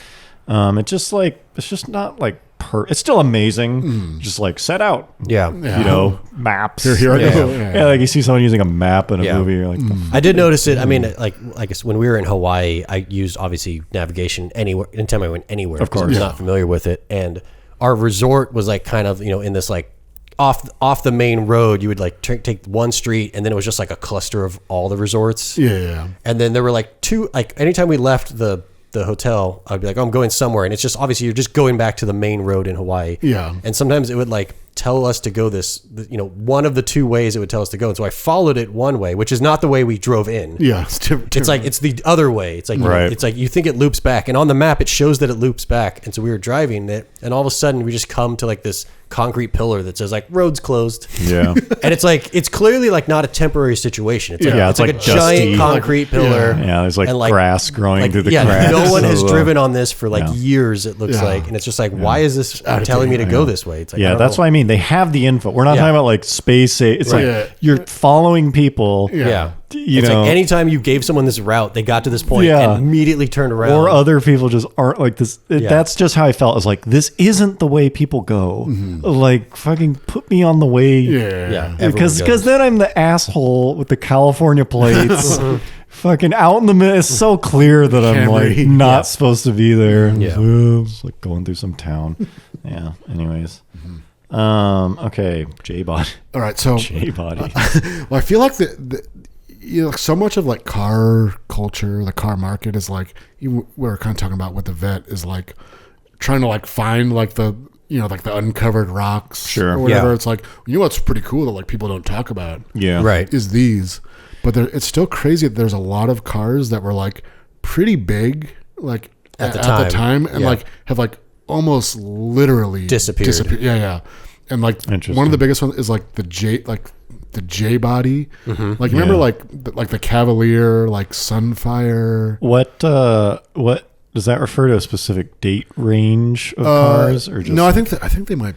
it's just not like it's still amazing. Just like set out. Yeah. You know, maps. Here I go. Yeah, like you see someone using a map in a movie. You're like, I did notice it. I mean, like I guess when we were in Hawaii, I used obviously navigation anywhere. Anytime I went anywhere, of course, I was not familiar with it. And our resort was like kind of, in this like off the main road. You would like take one street, and then it was just like a cluster of all the resorts. Yeah. And then there were like two. Like anytime we left the hotel, I'd be like, I'm going somewhere, and it's just obviously you're just going back to the main road in Hawaii. Yeah. And sometimes it would like tell us to go this, one of the two ways it would tell us to go. And so I followed it one way, which is not the way we drove in. Yeah. It's like, it's the other way. It's like, it's like you think it loops back, and on the map, it shows that it loops back. And so we were driving it, and all of a sudden we just come to like this concrete pillar that says like roads closed. Yeah. And it's like, it's clearly like not a temporary situation. It's like, it's like a dusty, giant concrete pillar. Yeah. There's like grass growing through the cracks. No one has driven on this for like years, it looks like. And it's just like, why is this telling me to go this way? It's like, that's what I mean. They have the info. We're not talking about like space. It's like you're following people. Yeah. It's like anytime you gave someone this route, they got to this point and immediately turned around. Or other people just aren't like this. That's just how I felt. I was like, this isn't the way people go. Like, fucking put me on the way. Yeah. Because then I'm the asshole with the California plates. Fucking out in the middle. It's so clear that I'm like not supposed to be there. It's like going through some town. Anyways. Okay. J-Body. All right. So J-Body. Well, I feel like so much of like car culture, the car market is like, we're kind of talking about what the Vette is like, trying to like find like the, like the uncovered rocks or whatever. It's like, what's pretty cool that like people don't talk about is these, but it's still crazy that there's a lot of cars that were like pretty big, like at the time and like have like almost literally disappeared. Yeah. And like one of the biggest ones is like the J body. Like remember like the Cavalier, like Sunfire. What does that refer to a specific date range of cars or just no? I think they might.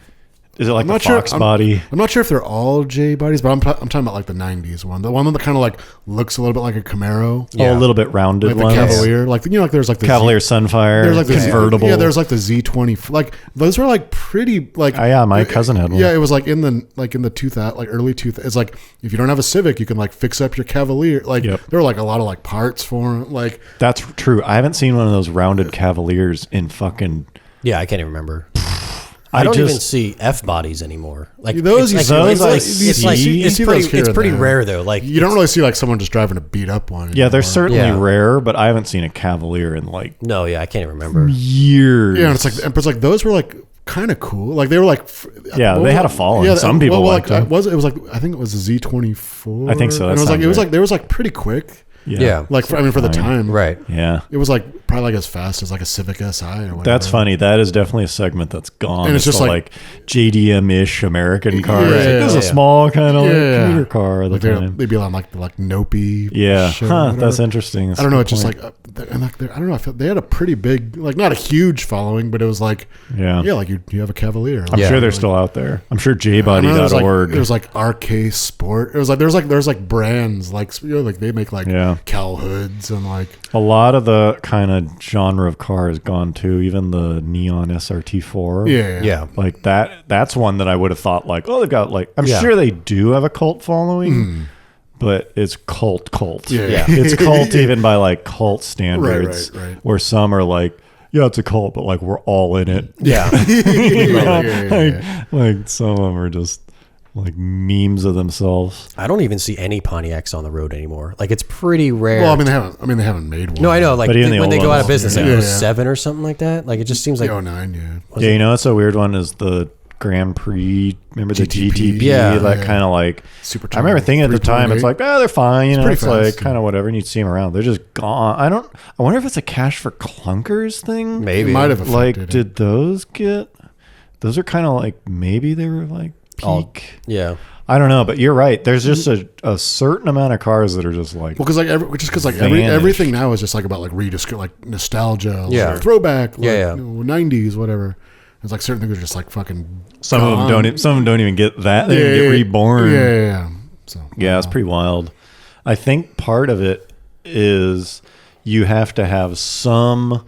Is it like the Fox body? I'm not sure if they're all J bodies, but I'm talking about like the 90s one. The one that kind of like looks a little bit like a Camaro. A little bit rounded. Like the Cavalier. Like, like there's like the Cavalier Sunfire. There's like the convertible. There's like the Z20. Like those were like pretty like. My cousin had one. Yeah, it was like in the 2000, like early 2000. It's like if you don't have a Civic, you can like fix up your Cavalier. Like there were like a lot of like parts for it. Like that's true. I haven't seen one of those rounded Cavaliers in fucking. Yeah, I can't even remember. I don't even see F bodies anymore. Like those, it's pretty rare though. Like you don't really see like someone just driving a beat up one. Yeah, they're certainly rare, but I haven't seen a Cavalier in like I can't even remember years. Yeah, and it's like those were like kind of cool. Like they were like they had a following. Yeah, some people liked them. It was like I think it was a Z24. I think so. And it was like pretty quick. Yeah. Like for the time. Right. Yeah. It was like probably like as fast as like a Civic Si or whatever. That's funny. That is definitely a segment that's gone. And it's just like JDM-ish American cars. This is a small kind of commuter car at the time. They'd be on like Nopey. Yeah. That's interesting. I don't know. It's just like, I don't know. I feel they had a pretty big, like not a huge following, but it was like, like you have a Cavalier. I'm sure they're still out there. I'm sure jbody.org. It was like RK Sport. It was like, there's like brands like, like they make like cowl hoods and like a lot of the kind of genre of car has gone too. Even the neon SRT4. Yeah. Like that's one that I would have thought like, they've got like, I'm sure they do have a cult following, but it's cult. Yeah. It's cult even by like cult standards, right. where some are like, it's a cult, but like we're all in it. Yeah. Like some of them are just like memes of themselves. I don't even see any Pontiacs on the road anymore. Like it's pretty rare. Well, they haven't made one. No, I know. Like when they go out of business, like 07 or something like that. Like it just seems like 09. It's a weird one. Is the Grand Prix. Remember the GTP? GTP? Yeah. That kind of like. Super. I remember thinking at the time, it's like, they're fine. You know, it's pretty like fast, kind of whatever. And you'd see them around. They're just gone. I wonder if it's a cash for clunkers thing. Maybe. It might have Like, affected did those get? Those are kind of like maybe they were like peak. Yeah. I don't know, but you're right. There's just a certain amount of cars that are just like. Well, because everything now is just like about like like nostalgia, like throwback, like, Yeah. 90s, whatever. It's like certain things are just like fucking. Some of them don't even get that. They get reborn. Yeah. So yeah, it's pretty wild. I think part of it is you have to have someone's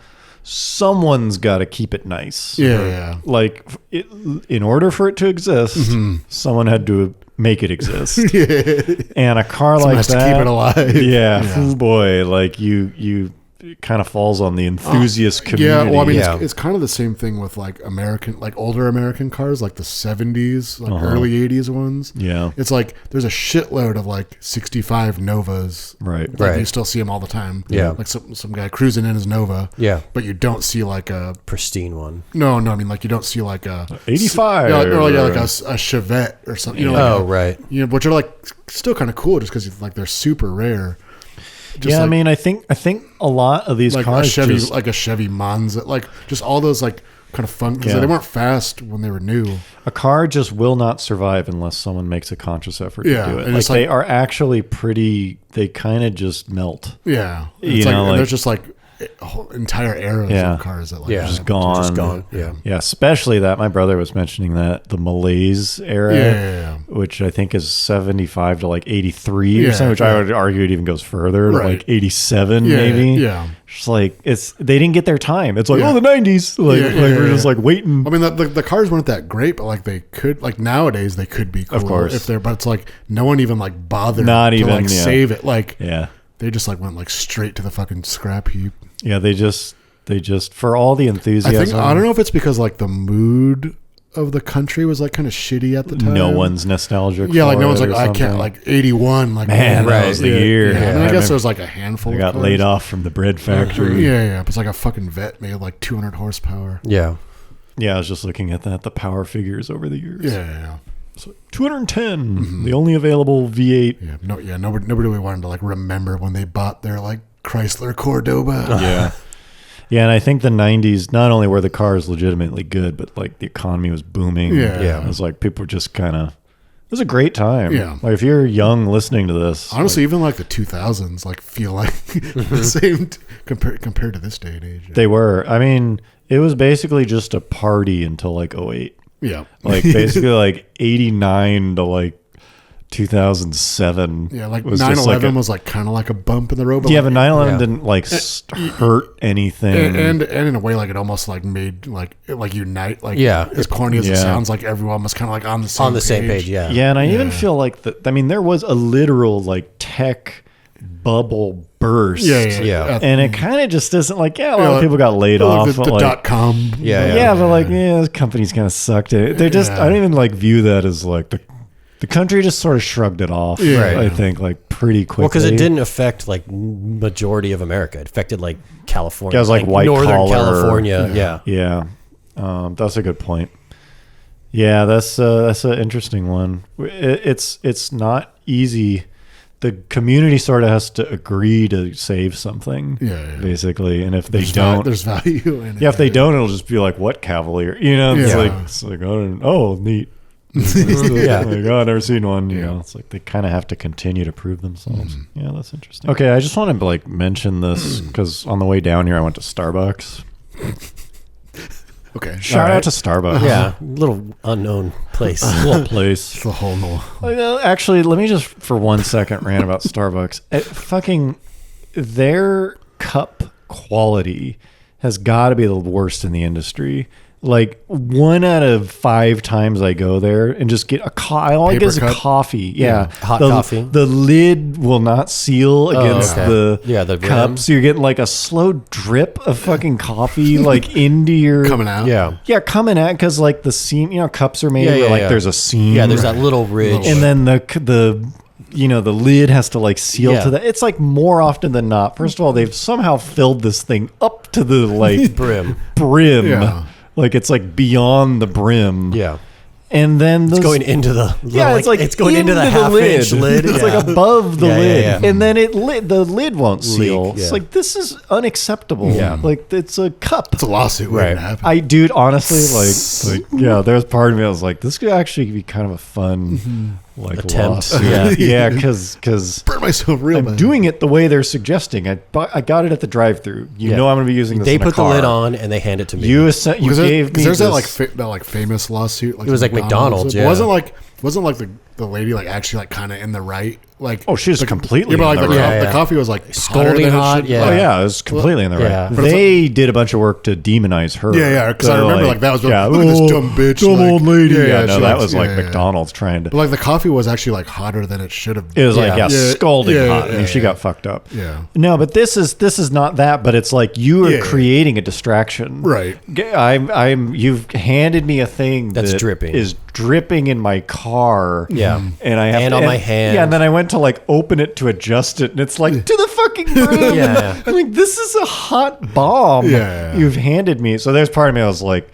got to keep it nice. Yeah. Like in order for it to exist, someone had to make it exist. And a car Someone like has to keep it alive. Yeah. Oh boy, like you it kind of falls on the enthusiast community. Yeah, well, I mean, it's kind of the same thing with like older American cars, like the 70s, like early 80s ones. Yeah. It's like there's a shitload of like 65 Novas. Right. Like you still see them all the time. Yeah. Like some guy cruising in his Nova. Yeah. But you don't see like a pristine one. No, I mean like you don't see like a 85 like a Chevette or something. You know, right. You know, which are like still kind of cool just because like they're super rare. Just I mean, I think a lot of these like cars, like a Chevy Monza, like just all those like kind of fun because they weren't fast when they were new. A car just will not survive unless someone makes a conscious effort to do it. And Like they are actually pretty. They kind of just melt. Yeah, you know, and there's just like whole entire eras of cars that like just gone. Yeah. Especially that my brother was mentioning that the Malaise era, Yeah. which I think is 75 to like 83 or something, which I would argue it even goes further to like 87 maybe. Yeah. Just like they didn't get their time. It's like the 90s. Like we're just like waiting. I mean the cars weren't that great, but like they could like nowadays they could be cool of course if they're, but it's like no one even like bothered to like save it. Like they just like went like straight to the fucking scrap heap. Yeah, they just for all the enthusiasm. I don't know if it's because like the mood of the country was like kind of shitty at the time. No one's nostalgic. Yeah, like no one's like I can't like 81. Like man, that was the year. Yeah. I mean, I guess there was like a handful. I got laid off from the bread factory. Yeah. It's like a fucking Vette made like 200 horsepower. Yeah. Yeah, I was just looking at the power figures over the years. Yeah. So 210, the only available V8. Yeah, nobody really wanted to like remember when they bought their like Chrysler Cordoba. Yeah, and I think the 90s, not only were the cars legitimately good, but like the economy was booming. Yeah. It was like people were just kind of, it was a great time. Yeah. Like if you're young listening to this. Honestly, even like the 2000s like feel like the same compared to this day and age. They were. I mean, it was basically just a party until like 08. Yeah. Like basically like 89 to like 2007. Yeah, like 9/11 was like kind of like a bump in the road. But but 9/11 didn't like hurt anything. And in a way, like it almost like made like unite. Like as corny as it sounds, like everyone was kind of like on the same page. Yeah, and I even feel like I mean, there was a literal like tech bubble burst. Yeah. And it kind of just isn't like a lot of people got laid off. The .com. But like those companies kind of sucked it. They're just I don't even like view that as like the country just sort of shrugged it off. I think like pretty quickly. Well, because it didn't affect like majority of America. It affected like California. Yeah, it was like white Northern collar. California. Yeah. That's a good point. Yeah, that's an interesting one. It's not easy. The community sort of has to agree to save something, basically. And if they don't, there's value in it. Yeah, if they don't, it'll just be like, what Cavalier? You know, it's like oh, neat. Like, oh, I've never seen one. You know, it's like they kind of have to continue to prove themselves. Yeah, that's interesting. Okay, I just want to like mention this because on the way down here, I went to Starbucks. Okay, shout out to Starbucks. Yeah, little unknown place. Little place. It's the whole no. Actually, let me just for 1 second rant about Starbucks. Their cup quality has got to be the worst in the industry. Like 1 out of 5 times I go there and just get all I get is a coffee. Yeah. Hot coffee. The lid will not seal against the cup. So you're getting like a slow drip of fucking coffee like into your coming out. Yeah, coming out because like the seam, cups are made where like there's a seam. Yeah, there's that little ridge. And then the lid has to like seal to that. It's like more often than not. First of all, they've somehow filled this thing up to the like brim. Yeah. Like it's like beyond the brim. Yeah. And then it's going into the it's going into the half-inch lid. It's like above the lid, yeah. and then the lid won't seal. Yeah. It's like, this is unacceptable. Yeah, like it's a cup. It's a lawsuit waiting to happen. Dude, honestly, there's part of me I was like, this could actually be kind of a fun attempt. lawsuit. Yeah, because burn myself real I'm bad. doing it the way they're suggesting. I got it at the drive-thru. You know I'm going to be using this. They in the put car. the lid on and they hand it to me. You gave me there's this, that famous lawsuit. Like it was like McDonald's. Yeah. It wasn't like the lady like actually like kind of in the right. Like she was completely. Yeah, but in the right. the coffee was like scalding hot. Yeah. Oh yeah, it was completely in the right. Yeah. They did a bunch of work to demonize her. Yeah, because I remember like that was look at this dumb bitch, dumb old lady. Yeah, that was like McDonald's trying to. But like the coffee was actually like hotter than it should have been. It was like scalding hot. I mean, she got fucked up. Yeah. No, but this is not that. But it's like you are creating a distraction. Right. You've handed me a thing that's dripping. Is dripping in my car. Yeah. And I have on my hand. Yeah, and then I went to like open it to adjust it, and it's like to the fucking brim. Yeah. I'm like, this is a hot bomb you've handed me. So there's part of me I was like,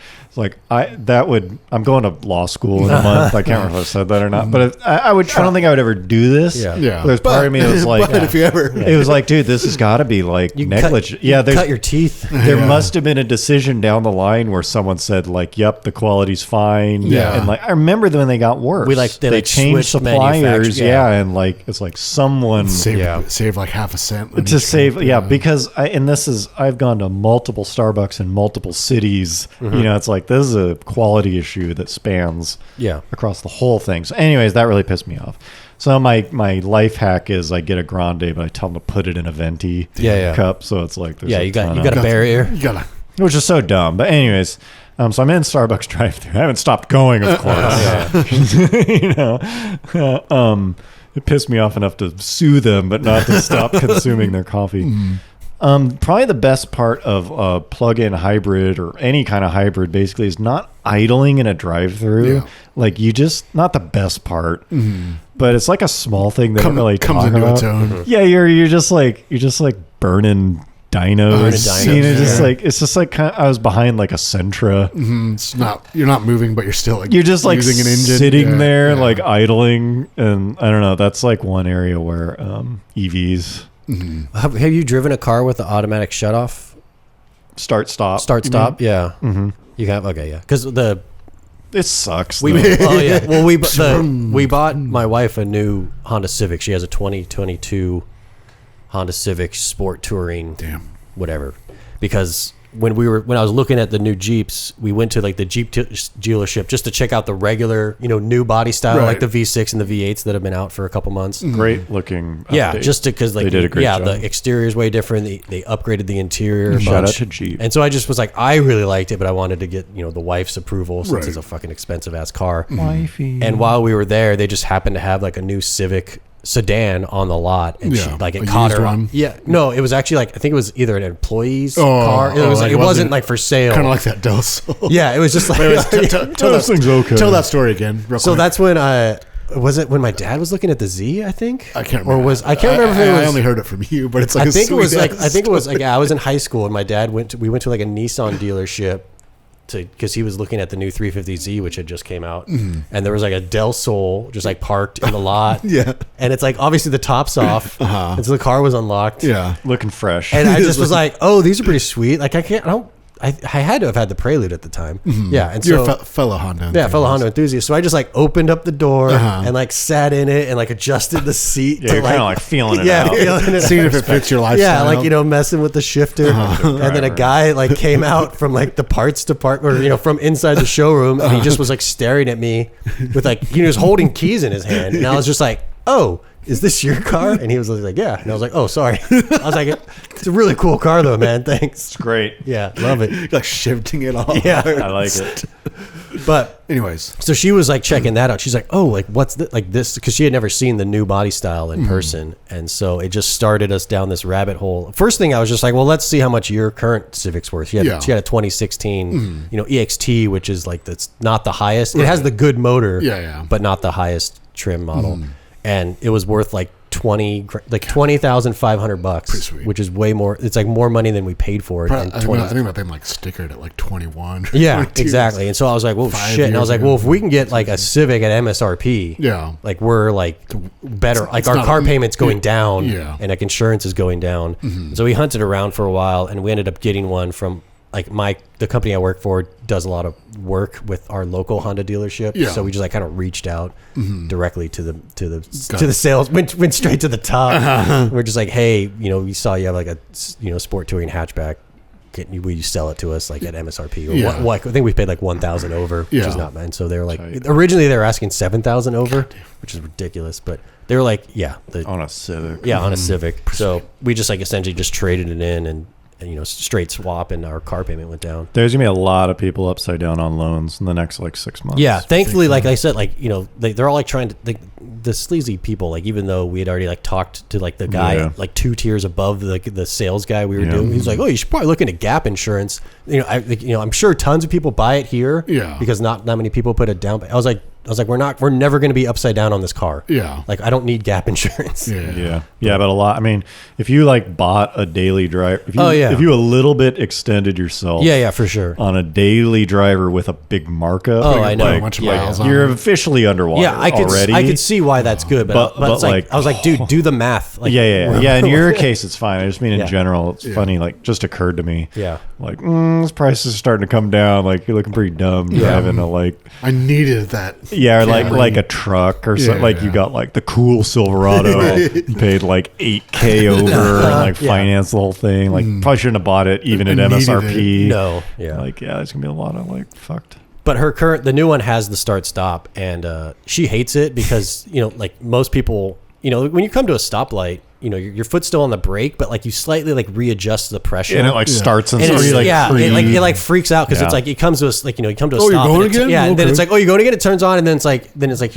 I'm going to law school in a month. I can't remember if I said that or not, but I don't think I would ever do this. Yeah. There's part of me that was like, but if you ever, it was like, dude, this has got to be like negligent. Cut your teeth. There must have been a decision down the line where someone said like, yep, the quality's fine. Yeah. And like, I remember when they got worse. They changed switched suppliers. Yeah. And like, it's like someone save like half a cent to save. Because I've gone to multiple Starbucks in multiple cities. You know, it's like, this is a quality issue that spans across the whole thing. So anyways, that really pissed me off. So my life hack is I get a grande, but I tell them to put it in a venti cup. So it's like you got a barrier. Which is so dumb. But anyways, so I'm in Starbucks drive-thru. I haven't stopped going, of course. You know, it pissed me off enough to sue them, but not to stop consuming their coffee. Probably the best part of a plug-in hybrid or any kind of hybrid basically is not idling in a drive-through. Like not the best part, but it's like a small thing that really comes into its own. Yeah, you're just like burning dynos. You know, it's just like I was behind like a Sentra. It's not, you're not moving, but you're still like, you're just like using an engine. Sitting there like idling, and I don't know. That's like one area where EVs. Have you driven a car with the automatic shutoff? Start stop. Yeah. You have because it sucks. Well, we bought my wife a new Honda Civic. She has a 2022 Honda Civic Sport Touring. Damn. Whatever, because when I was looking at the new Jeeps, we went to like the Jeep dealership just to check out the regular, new body style, like the V6 and the V8s that have been out for a couple months. Great looking. Yeah, update. just because like they did a great job. The exterior is way different. They upgraded the interior. Shout out to Jeep. And so I just was like, I really liked it, but I wanted to get the wife's approval since it's a fucking expensive ass car. Wifey. And while we were there, they just happened to have like a new Civic sedan on the lot, and she like it caught her. One? Yeah, no, it was actually like I think it was either an employee's car. It was like it wasn't like for sale. Kind of like that Del Sol. Yeah, it was just like tell that story again. Real so quick. that's when was it when my dad was looking at the Z? I think I can't remember. Or I can't remember. If it was, I only heard it from you, but it's like I think it was like I was in high school and my dad we went to like a Nissan dealership. Because he was looking at the new 350Z, which had just came out, and there was like a Del Sol just like parked in the lot. And it's like obviously the top's off, and so the car was unlocked. Looking fresh. And I just was like, "Oh, these are pretty sweet." Like I had to have had the Prelude at the time. Yeah, and you're so a fellow Honda enthusiast. Yeah, fellow Honda enthusiast. So I just like opened up the door and like sat in it and like adjusted the seat. You're kind of like feeling it out. Feeling it seeing if it fits your lifestyle. Yeah, like messing with the shifter. And then a guy like came out from like the parts department, or from inside the showroom, and he just was like staring at me with like he was holding keys in his hand, and I was just like, "Oh, is this your car?" And he was like, "Yeah." And I was like, "Oh, sorry." I was like, "It's a really cool car, though, man. Thanks." It's great. Yeah, love it. You're like shifting it off. Yeah, I like it. But anyways, so she was like checking that out. She's like, "Oh, like what's this?" Like this, because she had never seen the new body style in person, and so it just started us down this rabbit hole. First thing I was just like, "Well, let's see how much your current Civic's worth." She had a 2016, EXT, which is like that's not the highest. It has the good motor, but not the highest trim model. And it was worth like $20,500, which is way more. It's like more money than we paid for it. I think I paid like stickered at like 21. Yeah, 22. Exactly. And so I was like, well, shit. And I was like, well, if we can get like a Civic at MSRP, like we're like better. Like our car payment's going down, and like insurance is going down. So we hunted around for a while, and we ended up getting one from like the company I work for does a lot of work with our local Honda dealership. So we just like kind of reached out directly to the sales, went straight to the top. We're just like, hey, we saw you have like a sport touring hatchback. Will you sell it to us like at MSRP? Or what? I think we paid like 1,000 over, which is not bad. So they were like, originally they were asking 7,000 over, which is ridiculous, but they were like, on a Civic. Yeah, on a Civic. So we just like essentially just traded it in and straight swap, and our car payment went down. There's gonna be a lot of people upside down on loans in the next like 6 months. Yeah, thankfully, like I said, like they're all like trying to the sleazy people. Like even though we had already like talked to like the guy like 2 tiers above the sales guy we were doing, he's like, oh, you should probably look into gap insurance. I'm sure tons of people buy it here. Because not many people put it down. I was like, we're never going to be upside down on this car. Like I don't need gap insurance. But a lot. I mean, if you like bought a daily driver, if you a little bit extended yourself, for sure, on a daily driver with a big markup, I know, like, a bunch of miles you're officially underwater. I could see why that's good, but it's like I was like, dude, do the math. Like, In your case, it's fine. I just mean in general, it's funny. Like, just occurred to me. Like, this price is starting to come down. Like, you're looking pretty dumb driving a like. I needed that. Yeah, or like a truck or something. Like you got like the cool Silverado, you paid like $8,000 over and like financed the whole thing. Like probably shouldn't have bought it even at MSRP. No, like there's gonna be a lot of like fucked. But the new one has the start stop, and she hates it because like most people, when you come to a stoplight, your foot's still on the brake, but like you slightly like readjust the pressure, and it like starts and it like freaks out because it's like it comes to us like you come to a stop. You're going again? And then it's like, oh, you're going again. It turns on, and then it's like no, I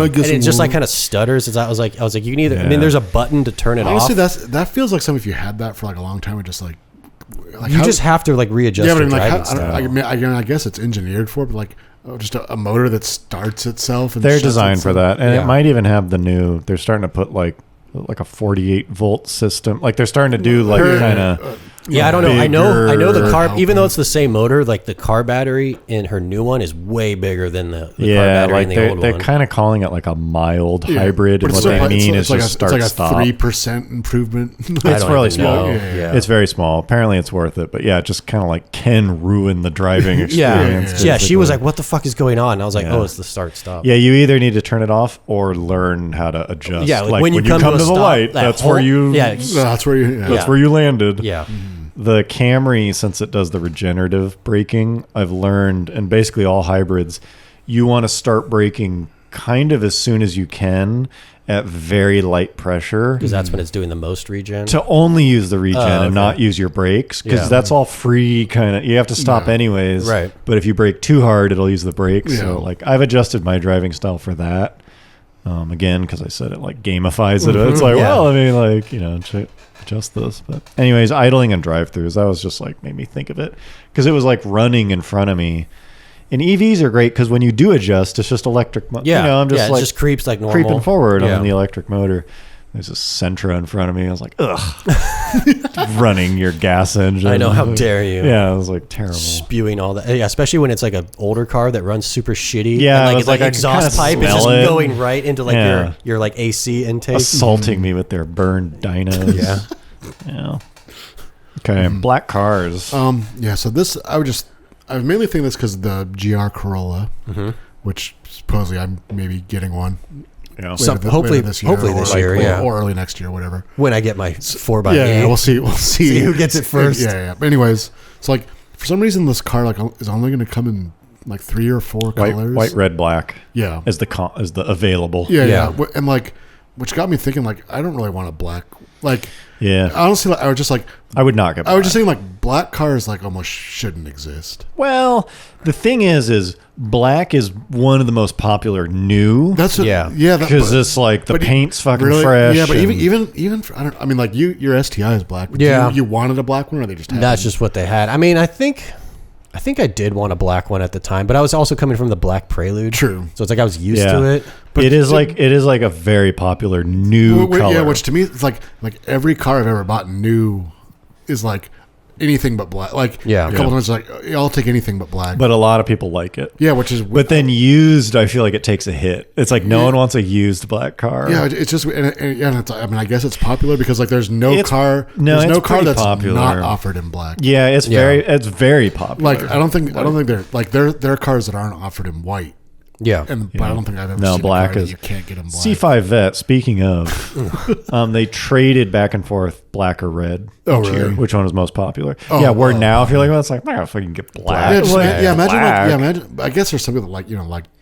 guess. And it just like kind of stutters. I was like you can either. I mean, there's a button to turn it off. Honestly, that feels like something if you had that for like a long time, it just like you just have to like readjust. Yeah, but your like driving style. I guess it's engineered for it, but like. Just a motor that starts itself. And they're designed for that, and it might even have the new. They're starting to put like a 48 volt system. Like they're starting to do like kind of. I don't know. I know the car. Even though it's the same motor, like the car battery in her new one is way bigger than the car battery like in the old one. They're kind of calling it like a mild hybrid, and what they mean is just start stop. It's like a 3% improvement. It's really small. It's very small. Apparently, it's worth it, but it just kind of like can ruin the driving experience. Yeah. She was like, "What the fuck is going on?" And I was like, "Oh, it's the start stop." Yeah, you either need to turn it off or learn how to adjust. Yeah, like when you come to the light, that's where you. That's where you landed. Yeah. The Camry, since it does the regenerative braking, I've learned, and basically all hybrids, you want to start braking kind of as soon as you can at very light pressure. Because that's when it's doing the most regen? To only use the regen and not use your brakes, because that's all free kind of, you have to stop anyways. Right. But if you brake too hard, it'll use the brakes. So like I've adjusted my driving style for that. Again, because I said it like gamifies it. It's like, well, I mean, like, adjust this. But anyways, idling and drive-throughs, that was just like made me think of it because it was like running in front of me. And EVs are great because when you do adjust, it's just electric. I'm just it like just creeps like normal, creeping forward on the electric motor. There's a Sentra in front of me. I was like, ugh, running your gas engine. I know, how dare you? Yeah, it was like terrible. Spewing all that. Yeah, especially when it's like an older car that runs super shitty. Yeah, and it's like exhaust pipe is just going right into like your like AC intake. Assaulting me with their burned dynos. Yeah. Okay, black cars. So this, I was mainly thinking this because of the GR Corolla, which supposedly I'm maybe getting one. Yeah. Hopefully this year, or early next year, whatever. When I get my 4x8. Yeah, we'll see. See who gets it first. Yeah. But anyways, it's like for some reason this car like is only going to come in like 3 or 4 colors. White, red, black. Yeah. As the available. Yeah. And like, which got me thinking like I don't really want a black like. Yeah. Honestly, I was just like I would not get black. I was just saying like black cars like almost shouldn't exist. Well, the thing is black is one of the most popular new. That's what, because it's like the paint's fucking fresh. Yeah, but even for, I mean like your STI is black. But you wanted a black one, or they just had that's just what they had. I mean, I think I think I did want a black one at the time, but I was also coming from the black Prelude. True. So it's like I was used to it. But it is like a very popular new color. Yeah, which to me it's like every car I've ever bought new is like anything but black. Like a couple times like I'll take anything but black. But a lot of people like it. Yeah, which is. But then used, I feel like it takes a hit. It's like no one wants a used black car. Yeah, it's just and it's, I mean I guess it's popular because like there's no car that's popular. not offered in black. Yeah, it's very popular. Like I don't think they're like there are cars that aren't offered in white. Yeah, But I don't think I've ever seen black a car is that you can't get in black. C5 Vette. Speaking of, they traded back and forth black or red. Oh, each year. really? Which one was most popular? Oh, where now if you're like, well, it's like I gotta fucking get black. Imagine. I guess there's something that like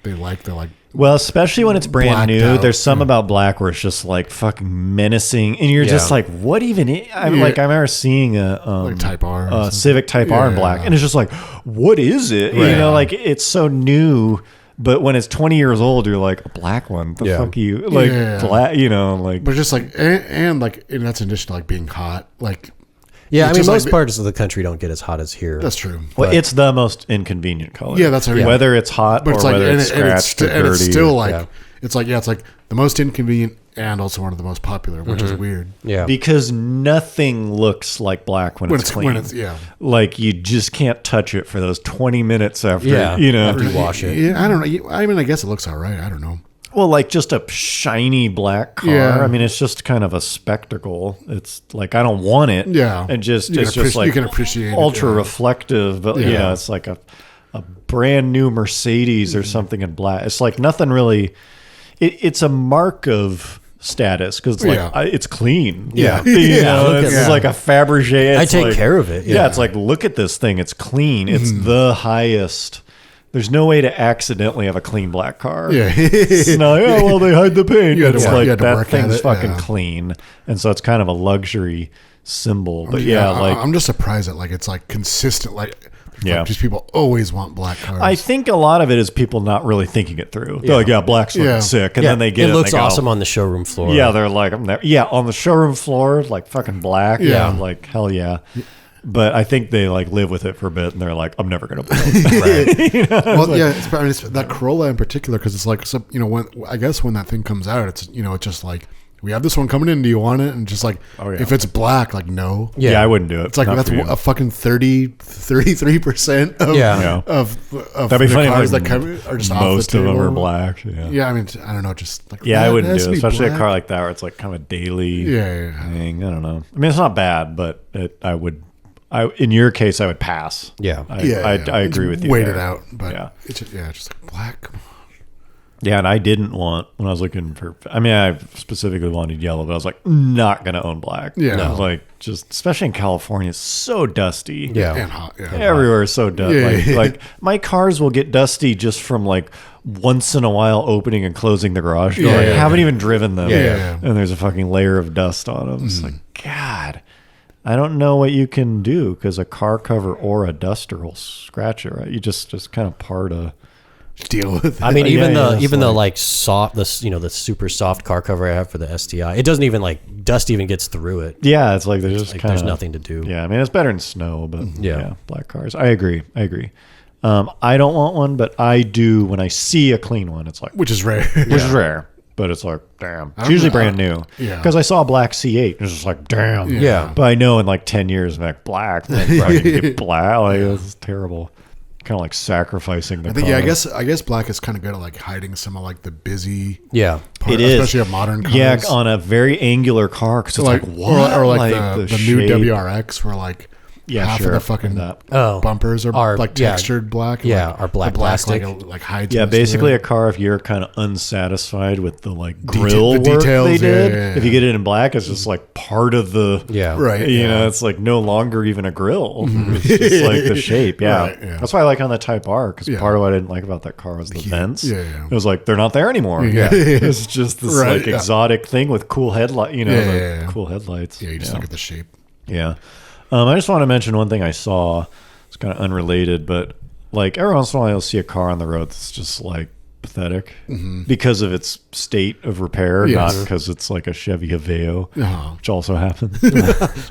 they like. Well, especially when it's brand new, out, there's some about black where it's just like fucking menacing, and you're just like, what even? I remember seeing a Type R, Civic Type R in black, and it's just like, what is it? Right. You know, like it's so new. But when it's 20 years old, you're like, a black one? The fuck you? Like, black, you know, like. But just like, and that's in addition to like being hot. Like, yeah, I mean, most parts of the country don't get as hot as here. That's true. Well, it's the most inconvenient color. Yeah, that's what I mean. Whether it's hot or whether it's scratched or dirty. And it's still like, it's like the most inconvenient and also one of the most popular, which is weird. Yeah. Because nothing looks like black when it's clean. Like you just can't touch it for those 20 minutes after, after you wash it. Yeah, I don't know. I mean, I guess it looks all right. I don't know. Well, like just a shiny black car. Yeah. I mean, it's just kind of a spectacle. It's like, I don't want it. Yeah. And it's just like you can appreciate ultra it, reflective, but it's like a brand new Mercedes or something in black. It's like nothing really, it's a mark of status because it's clean. Yeah. It's like a Fabergé. I take care of it. Yeah. It's like, look at this thing. It's clean. It's the highest. There's no way to accidentally have a clean black car. Yeah. It's not, they hide the paint. It's like that thing's fucking clean. And so it's kind of a luxury symbol. But I'm just surprised that like it's like consistent. Like just people always want black cars. I think a lot of it is people not really thinking it through. They're like, black's fucking sick. And then they get it. It looks awesome on the showroom floor. Yeah, they're like, I'm there. Yeah, on the showroom floor, like fucking black. Yeah. I'm like, hell yeah. But I think they like live with it for a bit, and they're like, "I'm never going to buy it." Well, it's that Corolla in particular because it's like, when that thing comes out, it's it's just like we have this one coming in. Do you want it? And just like if it's black, like no, I wouldn't do it. It's like that's a fucking 33% of that'd be the funny cars if, that are just most off the of table. them are black. Yeah, I mean, I don't know, just like I wouldn't do it, especially a car like that where it's like kind of a daily thing. I don't know. I mean, it's not bad, but in your case, I would pass. Yeah. I agree with you. Wait it out. But it's just like black. Come on. Yeah, and I didn't want, when I was looking for, I mean, I specifically wanted yellow, but I was like, not going to own black. Yeah. No. Like, just, especially in California, it's so dusty. Yeah. And hot. Yeah. Everywhere is so dusty. Like, my cars will get dusty just from like once in a while opening and closing the garage door. I haven't even driven them. And there's a fucking layer of dust on them. It's like, God. I don't know what you can do because a car cover or a duster will scratch it, right? You just kind of part a deal with it. I mean, even the like soft, the super soft car cover I have for the STI, it doesn't even like dust even gets through it. Yeah, it's like there's just kind of there's nothing to do. Yeah, I mean it's better than snow, but black cars. I agree. I don't want one, but I do when I see a clean one. It's like which is rare. Which is rare. But it's like, damn. It's usually brand new. Yeah. Because I saw a black C8. It's just like, damn. Yeah. But I know in like 10 years, I'm like, black. Like, get black. Like, it's terrible. Kind of like sacrificing the car. I guess black is kind of good at like hiding some of like the busy part, it is. Especially of modern cars. Yeah, on a very angular car. Because it's like what? Or like the new WRX where like half of the fucking bumpers are like textured black. Are black plastic. Like hides. Yeah, basically a car if you're kind of unsatisfied with the like grill work details they did. Yeah. If you get it in black, it's just like part of the You know, it's like no longer even a grill. It's just like the shape. Yeah. Right, that's why I like on the Type R because part of what I didn't like about that car was the vents. It was like they're not there anymore. It's just this like exotic thing with cool headlight. You know, cool headlights. Yeah, you just look at the shape. Yeah. I just want to mention one thing I saw. It's kind of unrelated, but like every once in a while you'll see a car on the road that's just like pathetic because of its state of repair, not because it's like a Chevy Aveo, which also happens.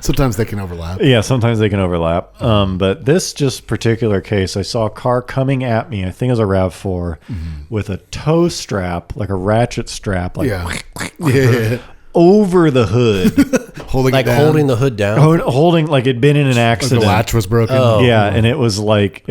Sometimes they can overlap. Yeah, sometimes they can overlap. But this just particular case, I saw a car coming at me, I think it was a RAV4, with a tow strap, like a ratchet strap, like over the hood. Holding the hood down? Holding, like it'd been in an accident. Like the latch was broken. And it was like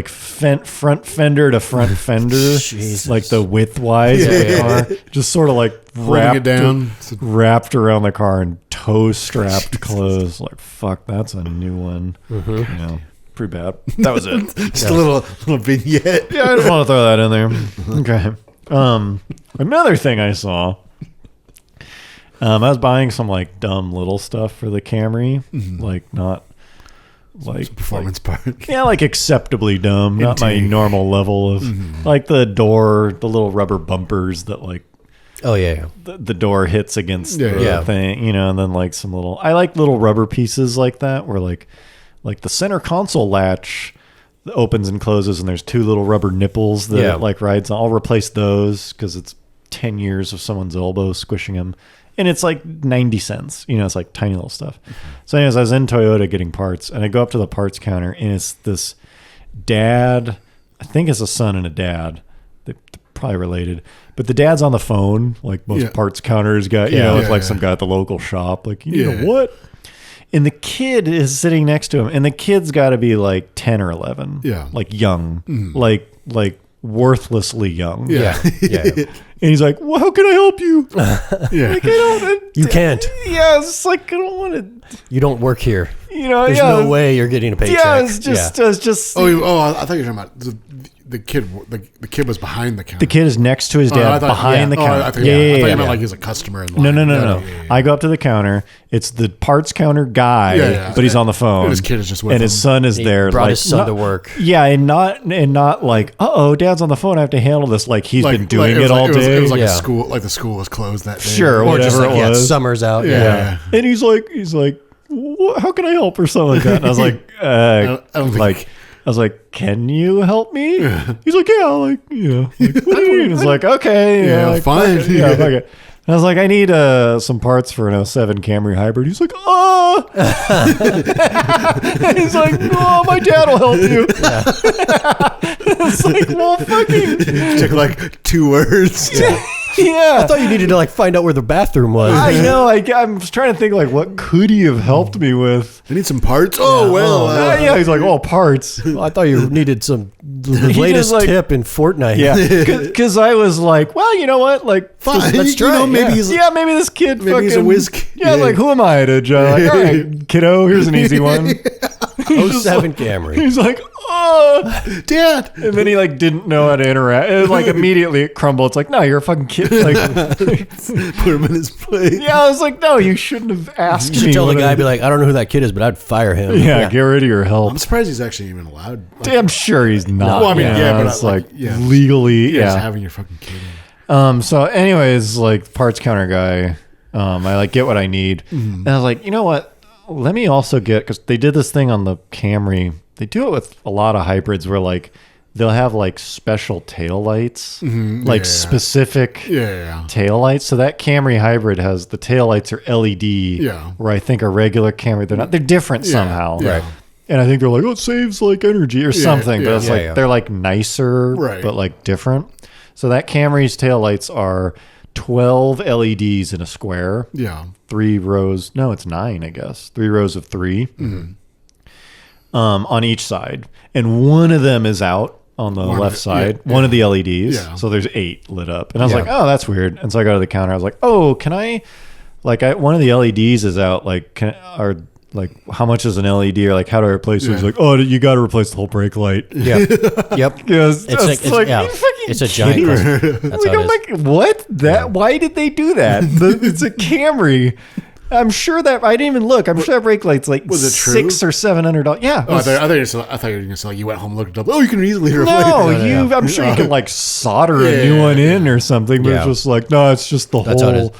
front fender to front fender, like the widthwise of the car, just sort of like wrapped around the car and toe strapped closed. Like, fuck, that's a new one. You know, pretty bad. That was it. Just a little vignette. Yeah, I just want to throw that in there. Okay. Another thing I saw. I was buying some like dumb little stuff for the Camry, like not like performance part. Yeah, like acceptably dumb, not my normal level of like the little rubber bumpers that like the door hits against the thing, you know, and then like some little I like little rubber pieces like that where like the center console latch opens and closes and there's two little rubber nipples that it like rides on. I'll replace those because it's 10 years of someone's elbow squishing them. And it's like 90 cents. You know, it's like tiny little stuff. So anyways, I was in Toyota getting parts, and I go up to the parts counter, and it's this dad. I think it's a son and a dad. They're probably related. But the dad's on the phone, like most parts counters got, you know, it's like some guy at the local shop. Like, you need a what? And the kid is sitting next to him, and the kid's got to be like 10 or 11. Yeah. Like young. Like worthlessly young. Yeah. And he's like, well, how can I help you? Like, you can't. Yeah, it's like, I don't want to. You don't work here. You know, there's no way you're getting a paycheck. Yeah, it's just. I thought you were talking about the kid. The kid was behind the counter. The kid is next to his dad behind the counter. I thought you meant like he's a customer in line. No. I go up to the counter. It's the parts counter guy, but he's on the phone. And his kid is just with him. And his son is there. Brought his son to work. Yeah, and not like, dad's on the phone. I have to handle this. Like he's been doing it all day. It was like a school. Like the school was closed that day. Sure, or just like it was. Summer's out. Yeah. And he's like, how can I help or something like that? And I was like, I was like, can you help me? He's like, yeah, like, you know, like, what do you mean? It's like, okay. Like, fine. Okay. And I was like, I need some parts for an 07 Camry Hybrid. He's like, he's like, oh, my dad will help you. It's like, well, fucking. Took like 2 words. Yeah. I thought you needed to like find out where the bathroom was. I know. I'm just trying to think like, what could he have helped me with? I need some parts. Oh, well. Yeah. He's like, parts. Well, I thought you needed the latest tip in Fortnite. Yeah. Because I was like, well, you know what? Like, fine. Let's try. You know, maybe maybe this kid maybe he's a whiz kid. Yeah, like, who am I to judge? Like, all right, kiddo, here's an easy one. 07 Camry. He's like, Dad. And then he like didn't know how to interact. It like immediately it crumbled. It's like, no, you're a fucking kid. Like, put him in his place. Yeah, I was like, no, you shouldn't have asked me. You should tell the guy, be like, I don't know who that kid is, but I'd fire him. Yeah, get rid of your help. I'm surprised he's actually even allowed. Like, I'm sure he's not. Well, I mean, but it's like legally, just having your fucking kid in. So anyways, like parts counter guy, I like get what I need. And I was like, you know what? Let me also get, because they did this thing on the Camry. They do it with a lot of hybrids where like they'll have like special tail lights, like specific tail lights. So that Camry Hybrid has the tail lights are LED, where I think a regular Camry, they're not. They're different somehow. Right. And I think they're like, it saves like energy or something. But it's like they're like nicer, but like different. So that Camry's tail lights are 12 LEDs in a square. Yeah. 3 rows. No, it's 9, I guess. 3 rows of 3 on each side. And one of them is out on the left side. One of the LEDs. Yeah. So there's 8 lit up. And I was like, oh, that's weird. And so I go to the counter. I was like, oh, can I, like, one of the LEDs is out. Like, like, how much is an LED, or like, how do I replace it? He's like, oh, you got to replace the whole brake light. Yeah. Yep. It's a giant. That's like, I'm like, what? Why did they do that? It's a Camry. I'm sure that I didn't even look. I'm sure that brake light's like was it true? $600 or $700. Yeah. I thought you were going to say you went home, looked it up. Oh, you can easily replace. No, I'm sure you can like solder a new one in or something. But it's just like, no, it's just the whole.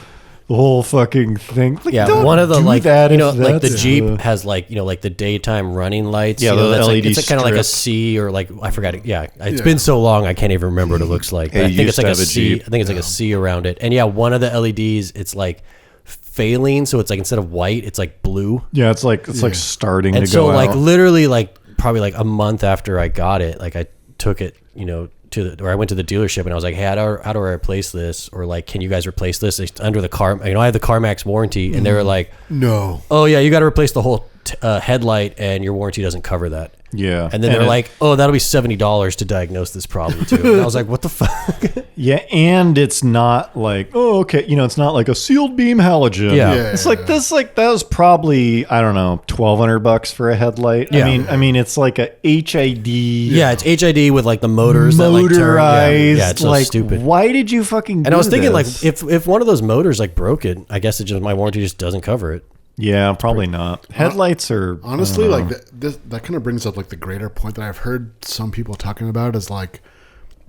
the whole fucking thing. Like, Yeah, one of the like that like the Jeep has like like the daytime running lights. Yeah, the that's LED like, it's kind of like a strip. C or like I forgot it. Yeah, it's been so long I can't even remember what it looks like. Hey, I think you it's like used a to have a C. Jeep. I think it's like a C around it. And yeah, one of the LEDs it's like failing, so it's like instead of white, it's like blue. Yeah, it's like starting And to so go like out. literally like probably like a month after I got it, like I took it, or I went to the dealership and I was like, hey, how do I replace this? Or like, can you guys replace this? It's under the car, I have the CarMax warranty, and they were like, No. oh yeah, you got to replace the whole headlight, and your warranty doesn't cover that. Yeah. And then they're like, oh, that'll be $70 to diagnose this problem too. And I was like, what the fuck? Yeah, and it's not like, oh, okay, it's not like a sealed beam halogen. Yeah. It's like this, like that was probably, I don't know, $1,200 for a headlight. Yeah. I mean, it's like a HID. Yeah, it's HID with like the motors motorized. that like turn. Yeah, it's so like, stupid. Why did you fucking? And I was thinking this? like, if one of those motors like broke it, I guess my warranty just doesn't cover it. Yeah, probably not. Headlights are Honestly, like that kind of brings up like the greater point that I've heard some people talking about is like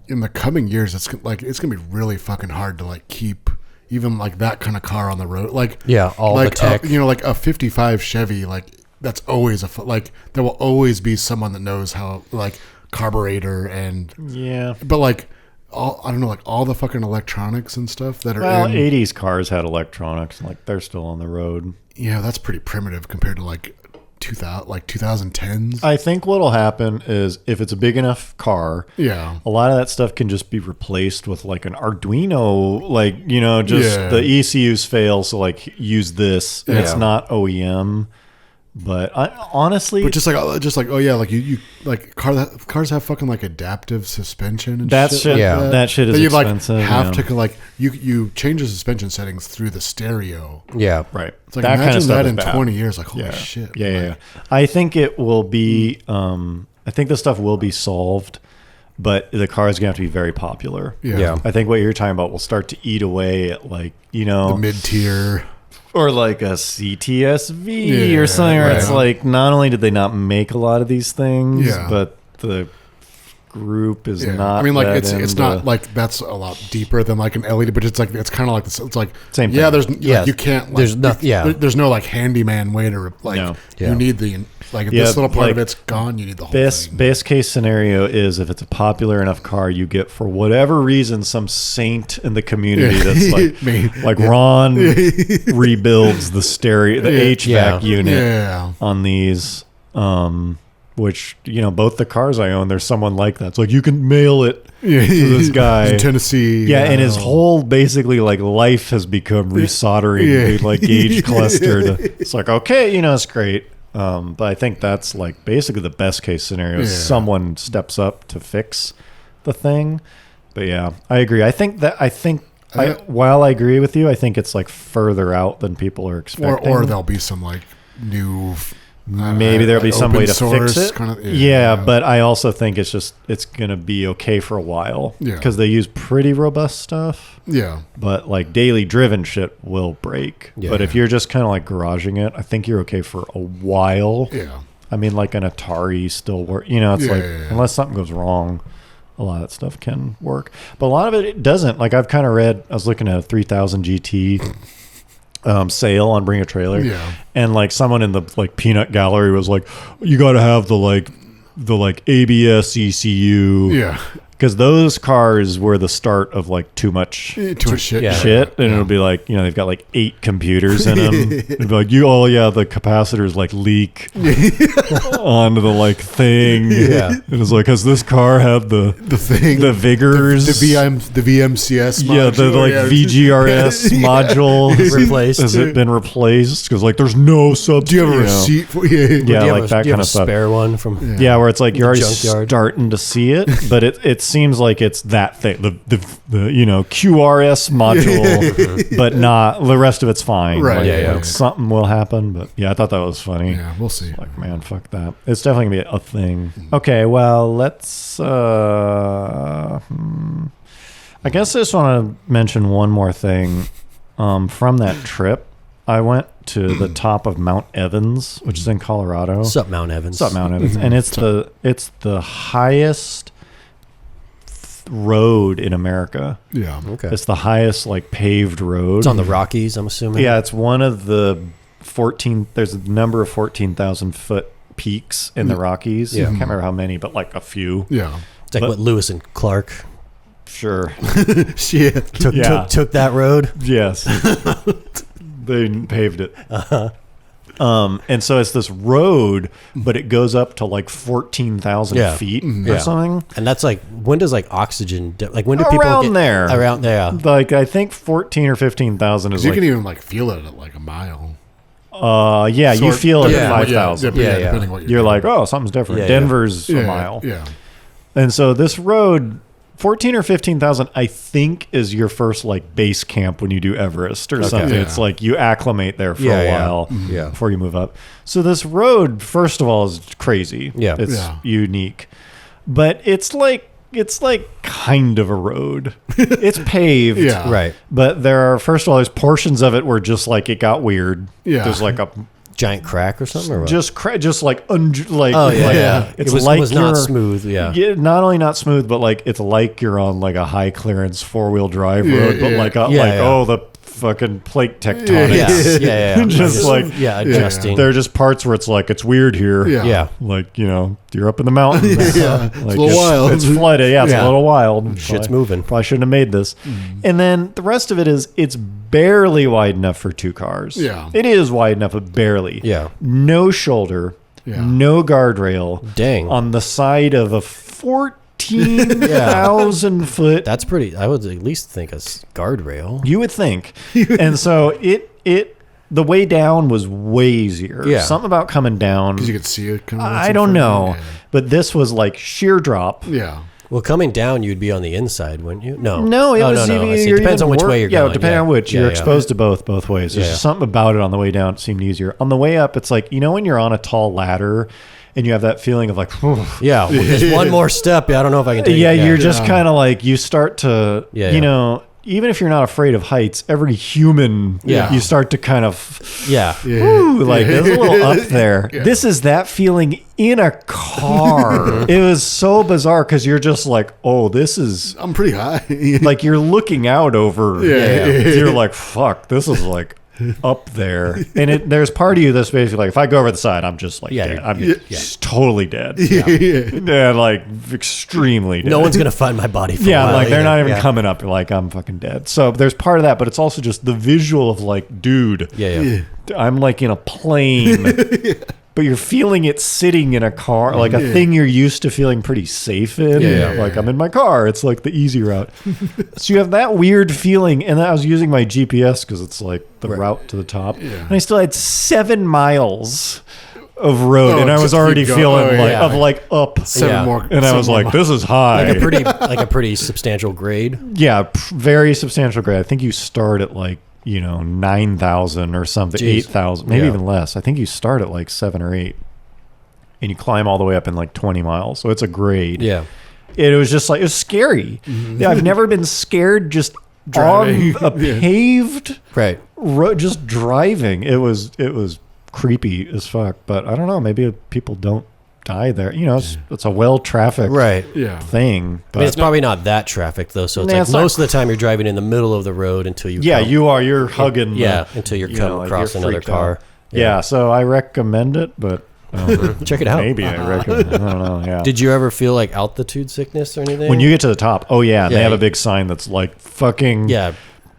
in the coming years, it's gonna be really fucking hard to like keep even like that kind of car on the road. Like all like the tech. like a '55 Chevy, like that's always like there will always be someone that knows how like carburetor and yeah. but like. I don't know, like all the fucking electronics and stuff that are in 80s cars had electronics, like they're still on the road. Yeah, that's pretty primitive compared to like 2010s. I think what'll happen is if it's a big enough car, Yeah. a lot of that stuff can just be replaced with like an Arduino, like just Yeah. the ECUs fail, so like use this. And It's Yeah. not OEM, but I honestly, But just like oh yeah, like you like cars have fucking like adaptive suspension and that shit. shit, like yeah. that shit is that you expensive. like have yeah. to like you change the suspension settings through the stereo. Yeah. Right. It's like that imagine kind of stuff that is in bad. 20 years. Like holy Yeah. shit. Yeah. Like, I think it will be. I think this stuff will be solved, but the car is going to have to be very popular. Yeah. I think what you're talking about will start to eat away at like The mid tier. or like a CTSV Yeah, or something where it's right. like not only did they not make a lot of these things, Yeah. but the group is Yeah. not. I mean, like that it's into- not like that's a lot deeper than like an LED, but it's like it's kind of like this. It's like Same Yeah, thing. there's Yeah. like, you can't. Like, There's nothing- yeah. There's no like handyman way to like. No. Yeah. You need the like if Yeah, this little part of like, it's gone, you need the whole Best thing. best case scenario is if it's a popular enough car, you get for whatever reason some saint in the community that's like Me. like Ron rebuilds the stereo, the HVAC Yeah. unit Yeah. on these. Which both the cars I own, there's someone like that. It's like you can mail it to this guy in Tennessee. Yeah, and his whole basically like life has become resoldering the like gauge cluster. It's like okay, it's great. But I think that's like basically the best case scenario. Is Yeah. someone steps up to fix the thing. But yeah, I agree. While I agree with you, I think it's like further out than people are expecting. or there'll be some like new. Maybe there'll be some open way to fix source it. kind of- yeah, but I also think it's going to be okay for a while. Yeah. Because they use pretty robust stuff. Yeah. But like daily driven shit will break. Yeah. But if you're just kind of like garaging it, I think you're okay for a while. Yeah. I mean, like an Atari still work. It's Yeah, like yeah, yeah. unless something goes wrong, a lot of that stuff can work. But a lot of it doesn't. Like I've kind of read. I was looking at a 3000 GT sale on Bring a Trailer, Yeah. and like someone in the like peanut gallery was like, "You got to have the ABS ECU." Yeah. Because those cars were the start of like too much Too much shit. Yeah. shit, and it'll be like they've got like 8 computers in them. It'd be like the capacitors like leak onto the like thing. Yeah. And it's like, has this car had the thing. the Vigors, The VMCS. yeah, the like VGRS module Replaced. Has it been replaced? Because like there's no sub. Do you have a receipt for? Yeah. Yeah, Do you have like that do you kind have of a stuff. spare one from? Yeah, where it's like you're already junkyard. starting to see it, but it seems like it's that thing, the QRS module, but not the rest of it's fine. Right, Like, yeah. like something will happen, but yeah, I thought that was funny. Yeah, we'll see. Like, man, fuck that. It's definitely gonna be a thing. Okay, well, let's. I guess I just want to mention one more thing. From that trip, I went to the top of Mount Evans, which is in Colorado. What's up, Mount Evans? What's up, Mount Evans? And it's the highest road in America. Yeah. Okay. It's the highest like paved road. It's on the Rockies, I'm assuming. Yeah, it's one of the 14. There's a number of 14,000 foot peaks in the Rockies. Yeah. I can't remember how many, but like a few. Yeah. It's like what Lewis and Clark Sure. Shit. took that road. Yes. They paved it. And so it's this road, but it goes up to like 14,000 feet or something. And that's like, when does like oxygen, like when do people Around get there. around there? Like I think 14 or 15,000 is You like, can even like feel it at like a mile. yeah, you feel it at 5,000. Yeah, depending what You're like, oh, something's different. Denver's a mile. Yeah. And so this road, 14 or 15,000, I think is your first like base camp when you do Everest or something. Yeah. It's like you acclimate there for a while before you move up. So this road, first of all, is crazy. Yeah. It's unique. But it's like kind of a road. It's paved. Yeah. Right. But there are, first of all, there's portions of it where just like it got weird. Yeah. There's like a Giant crack or something? Or what? just like It's It's it was not you're- smooth. Yeah. not only not smooth, but like it's like you're on like a high clearance 4-wheel drive road, but like oh, the fucking plate tectonics. Yeah. Just like adjusting. there are just parts where it's like it's weird here. Yeah. Like, you're up in the mountains. Yeah. Like, It's a little wild. It's flooded. Yeah, it's a little wild. Shit's moving. Probably shouldn't have made this. And then the rest of it is it's barely wide enough for two cars. Yeah. It is wide enough, but barely. Yeah. No shoulder. Yeah. No guardrail. Dang. On the side of a 14,000 foot. That's pretty. I would at least think a guardrail. You would think. And so the way down was way easier. Yeah. Something about coming down. Because you could see it coming. I don't know. But this was like sheer drop. Yeah. Well, coming down, you'd be on the inside, wouldn't you? No. It was no. even, I see. It depends on which way you're going. Yeah, depending on which. You're exposed to both ways. There's just something about it on the way down. It seemed easier. On the way up, it's like, when you're on a tall ladder and you have that feeling of like, Yeah, just one more step. I don't know if I can take it. you're just kind of like, you start to, even if you're not afraid of heights, every human, you start to kind of, Yeah. like there's a little up there. Yeah. This is that feeling in a car. It was so bizarre because you're just like, oh, I'm pretty high. like you're looking out over. You're like, fuck, this is like up there. And there's part of you that's basically like, if I go over the side, I'm just like dead. I'm just totally dead. Yeah, like extremely dead. No one's gonna find my body. For a while like they're either. not even coming up. Like I'm fucking dead. So there's part of that, but it's also just the visual of like, dude, I'm like in a plane. But you're feeling it sitting in a car, like a thing you're used to feling pretty safe in. Like I'm in my car. It's like the easy route. So you have that weird feeling. And I was using my GPS because it's like the route to the top. And I still had 7 miles of road. And I was already feeling up. 7 more. And I was like, this is high. like a pretty substantial grade. Yeah, very substantial grade. I think you start at like, 9,000 or something, 8,000, maybe even less. I think you start at like 7 or 8 and you climb all the way up in like 20 miles. So it's a grade. Yeah. It was just like, it was scary. Yeah, I've never been scared just driving on a paved road, just driving. It was creepy as fuck, but I don't know. Maybe people don't die there. It's a well-trafficked thing. But it's probably not that trafficked though. So it's like most of the time you're driving in the middle of the road until you. You're hugging. Until you're coming across another car. Yeah, so I recommend it, but check it out. Maybe I recommend. I don't know. Yeah. Did you ever feel like altitude sickness or anything? When you get to the top, they have a big sign that's like fucking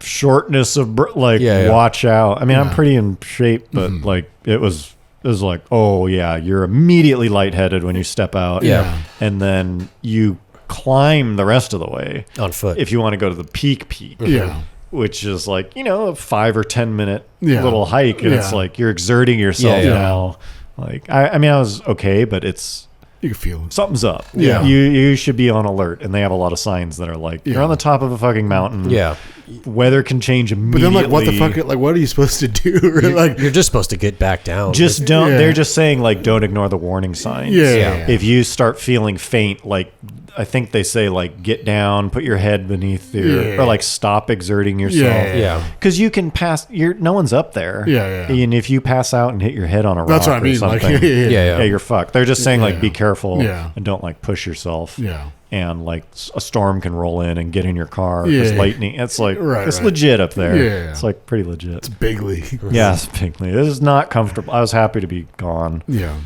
shortness of watch out. I mean, I'm pretty in shape, but like it was like, oh yeah, you're immediately lightheaded when you step out. Yeah. And then you climb the rest of the way on foot if you want to go to the peak. Yeah. Which is like, a 5 or 10 minute little hike. And it's like, you're exerting yourself now. Like, I mean, I was okay, but you can feel it. Something's up. Yeah. You should be on alert. And they have a lot of signs that are like, you're on the top of a fucking mountain. Yeah. Weather can change immediately. But then, like, what the fuck? Like, what are you supposed to do? You're just supposed to get back down. Just don't. They're just saying, like, don't ignore the warning signs. Yeah. If you start feeling faint, like, I think they say like get down, put your head beneath or like stop exerting yourself. Yeah. Because you can pass. No one's up there. Yeah. And if you pass out and hit your head on a rock, That's what I mean. or something, Like, yeah, you're fucked. They're just saying like be careful and don't like push yourself. Yeah. And like a storm can roll in and get in your car. There's lightning. It's like it's legit up there. Yeah. It's like pretty legit. It's big league. Yeah, it's big league. This is not comfortable. I was happy to be gone. Yeah.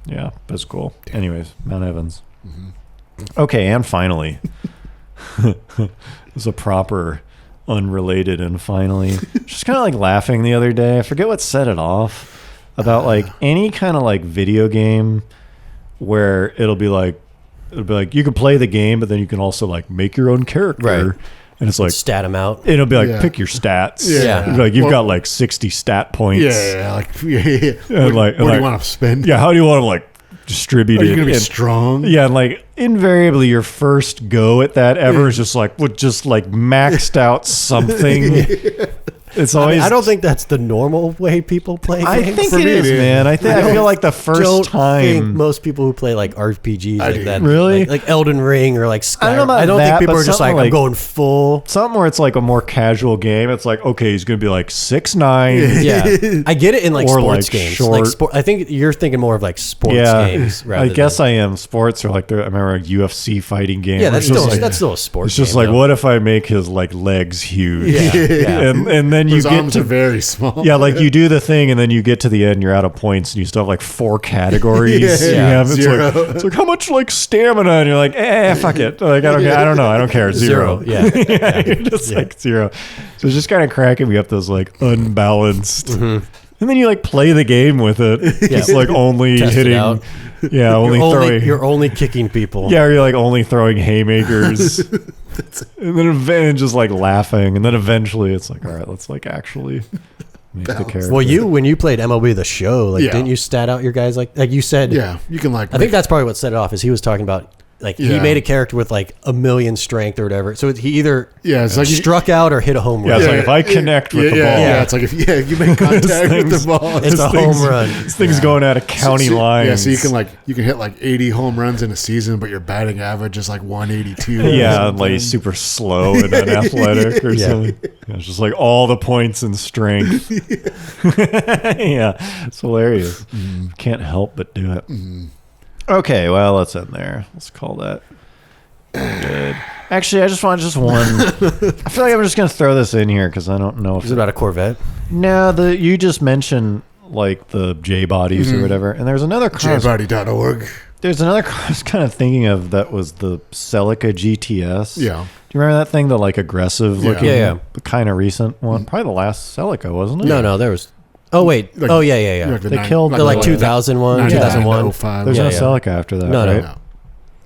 Yeah, that's cool. Anyways, Mount Evans. Okay, and finally, it was a proper unrelated and finally, just kind of like laughing the other day. I forget what set it off about like any kind of like video game where it'll be like you can play the game, but then you can also like make your own character. Right. And it's like stat them out. It'll be like pick your stats. Yeah. Like you've got like 60 stat points. Yeah. Like, And what do you want to spend? Yeah. How do you want to like distribute Are it? you going to be strong? Yeah. And like invariably your first go at that ever is just like with just like maxed out something. It's always. I don't think that's the normal way people play games. I think it is, man. I feel like the first time. Think most people who play like RPGs like that, really, like Elden Ring or like Skyrim. I don't think people are just like I'm going full. Something where it's like a more casual game. It's like okay, he's going to be like 6'9". Yeah, I get it in like or sports like games. Short. Like I think you're thinking more of like sports games. I guess I am. Sports or like I remember a UFC fighting game. Yeah, that's still a sport. It's just game, like what if I make his like legs huge? Yeah. And then you His get arms to are very small. Yeah, like you do the thing, and then you get to the end, you're out of points, and you still have like 4 categories. It's like how much like stamina, and you're like, fuck it. Like I don't know, I don't care. Zero. Yeah, you're just like 0. So it's just kind of cracking me up. Those like unbalanced, and then you like play the game with it. It's like only Test hitting. Yeah, you're only kicking people. Yeah, you're like only throwing haymakers. And then just like laughing, and then eventually it's like, all right, let's like actually make the character. Well, when you played MLB The Show, like didn't you stat out your guys like you said? Yeah, you can like. I think that's probably what set it off. Is he was talking about like he made a character with like 1,000,000 strength or whatever. So he either it's like struck out or hit a home run. Yeah, it's like if I connect with the ball. Yeah, it's like if you make contact with the ball, it's a home run. This thing's going out of county lines. Yeah, so you can hit like 80 home runs in a season, but your batting average is like 182. Yeah, like super slow and unathletic or something. It's just like all the points and strength. Yeah, it's hilarious. Can't help but do it. Okay, well, let's end there. Let's call that good. Actually, I just want one. I feel like I'm just going to throw this in here because I don't know if Is it about a Corvette? No, you just mentioned like the J bodies or whatever, and there's another car. Jbody.org. There's another car I was kind of thinking of that was the Celica GTS. Yeah. Do you remember that thing? The like aggressive looking, Yeah. kind of recent one. Probably the last Celica, wasn't it? No, there was. Oh wait. Like- Yeah. They killed The like 2001, 2001. 05. There's no Yeah. Celica after that, No. right?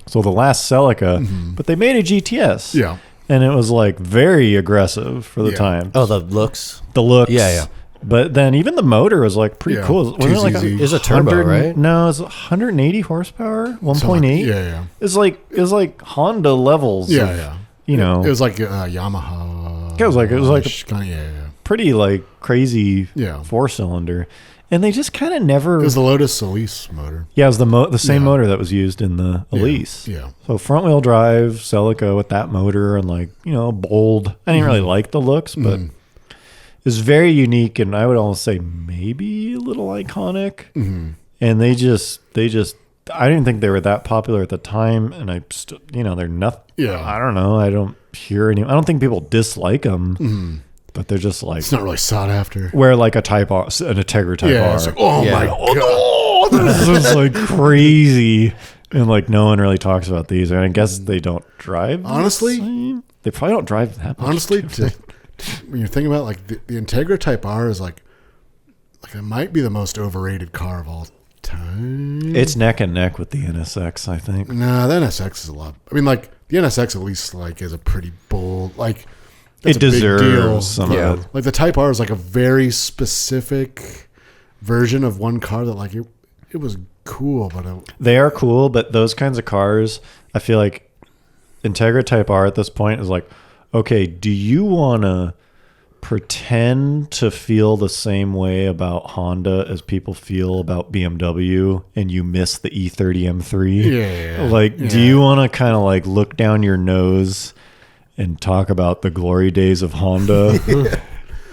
So the last Celica, but they made a GTS. Yeah. And it was like very aggressive for the time. Oh, the looks. The looks. Yeah. But then even the motor was like pretty Yeah, cool. Wasn't it like TZZ. It's a turbo, right? No, it's 180 horsepower, 1.8. Yeah. It was like Honda levels. Yeah. You know, It was like Yamaha. It was like yeah. pretty like crazy 4-cylinder, and they just kind of never. It was the Lotus Elise motor. Yeah, it was the same motor that was used in the Elise. Yeah. So front wheel drive Celica with that motor and like bold. I didn't really like the looks, but it's very unique, and I would almost say maybe a little iconic. And they just I didn't think they were that popular at the time, and they're nothing. Yeah. I don't know. I don't hear any. I don't think people dislike them, but they're just like It's not really sought after. where like an Integra Type R. It's like, my god. Oh, this is like crazy, and like no one really talks about these. And I guess they don't drive. Honestly, they probably don't drive that much. Honestly, when you're thinking about like the Integra Type R is like it might be the most overrated car of all time. It's neck and neck with the NSX, I think. Nah, the NSX is a lot. I mean, like the NSX at least like is a pretty bold like. It deserves some of it. Like the Type R is like a very specific version of one car that like it was cool, but they are cool. But those kinds of cars, I feel like Integra Type R at this point is like, okay, do you want to pretend to feel the same way about Honda as people feel about BMW, and you miss the E30 M3. Like, do you want to kind of like look down your nose and talk about the glory days of Honda?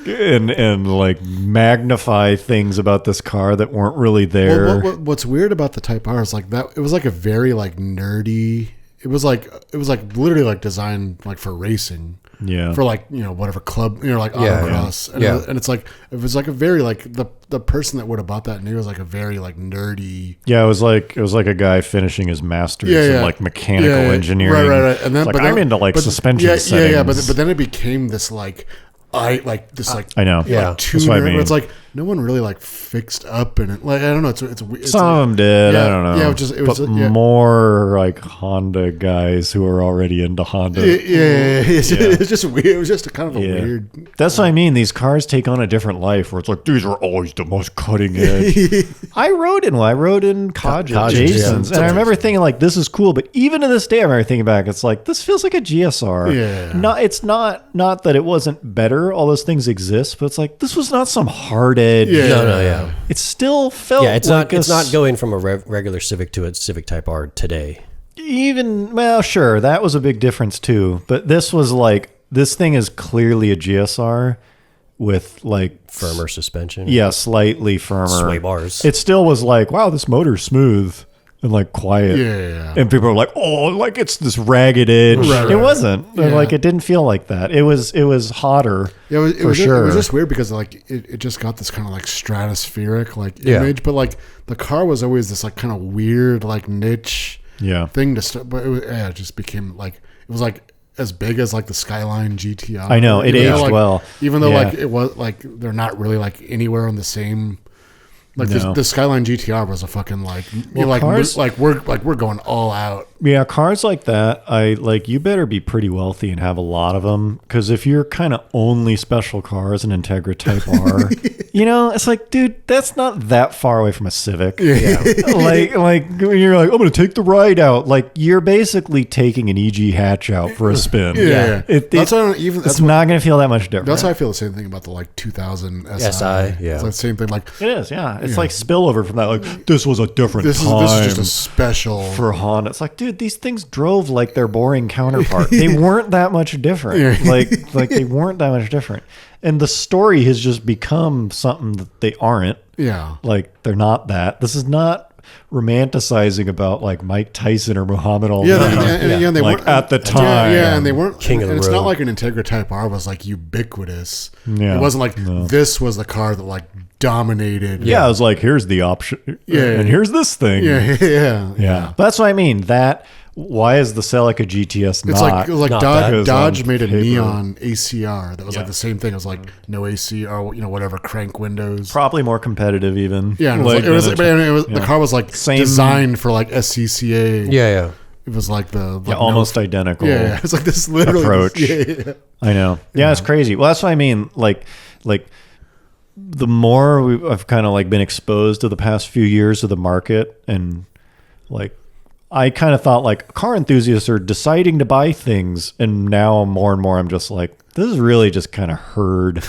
And like magnify things about this car that weren't really there. What's weird about the Type R is like that. It was like a very like nerdy. It was like literally like designed like for racing. Yeah. For like, you know, whatever club, you know, like autocross. And it's like, it was like a very like the person that would have bought that knew it was like a very like nerdy. Yeah. It was like a guy finishing his master's in like mechanical engineering. Right. And then, like, but then I'm into like suspension settings. But then it became this like, I know. Like tuner. I mean. It's like no one really like fixed up in it. Like I don't know. It's weird. Some of them did. I don't know. Yeah, it was more like Honda guys who are already into Honda. It's just weird. It was just a kind of a weird. That's what I mean. These cars take on a different life where it's like these are always the most cutting edge. I rode in Jason's, and I remember thinking like this is cool. But even to this day, I remember thinking back, it's like this feels like a GSR. Yeah. It's not that it wasn't better. All those things exist, but it's like this was not some hard edge. No. It still felt it's not going from a regular Civic to a Civic Type R today. Sure, that was a big difference too. But this was like, this thing is clearly a GSR with like firmer suspension. Yeah, slightly firmer. Sway bars. It still was like, wow, this motor's smooth and like quiet. Yeah. And people are like, oh, like it's this ragged edge. Right. It wasn't. Like it didn't feel like that. It was hotter. Yeah, it was sure. It was just weird because like it just got this kind of like stratospheric like image, but like the car was always this like kind of weird like niche thing to start. But it just became like it was like as big as like the Skyline GTR. I know it aged like, well, even though like it was like they're not really like anywhere on the same. Like the Skyline GTR was a fucking like cars, we're going all out. Yeah, cars like that, you better be pretty wealthy and have a lot of them, because if you're kind of only special cars an Integra Type R, you know, it's like, dude, that's not that far away from a Civic. Yeah. like you're like, I'm gonna take the ride out. Like you're basically taking an EG hatch out for a spin. That's not gonna feel that much different. That's how I feel the same thing about the like 2000 SI. Yeah, it's like the same thing. Like it is. Yeah, it's like spillover from that. Like this was a different time. This is just a special for Honda. It's like, dude, these things drove like their boring counterpart. They weren't that much different. Like they weren't that much different. And the story has just become something that they aren't. Yeah. Like they're not that. This is not romanticizing about like Mike Tyson or Muhammad Ali. And they like weren't at the time. And they weren't king of the road. It's not like an Integra Type R was like ubiquitous. Yeah. It wasn't like this was the car that like dominated. Yeah, it was like, here's the option. And here's this thing. Yeah. But that's what I mean. Why is the Celica GTS not? It was like not Dodge made a neon ACR that was like the same thing. It was like no AC or whatever, crank windows. Probably more competitive even. Yeah, and the car was like designed for like SCCA. Yeah. It was like almost identical. Yeah, it's like this literally approach. I know. Yeah, it's crazy. Well, that's what I mean. Like the more I've kind of like been exposed to the past few years of the market, and like I kind of thought like car enthusiasts are deciding to buy things, and now more and more I'm just like, this is really just kind of herd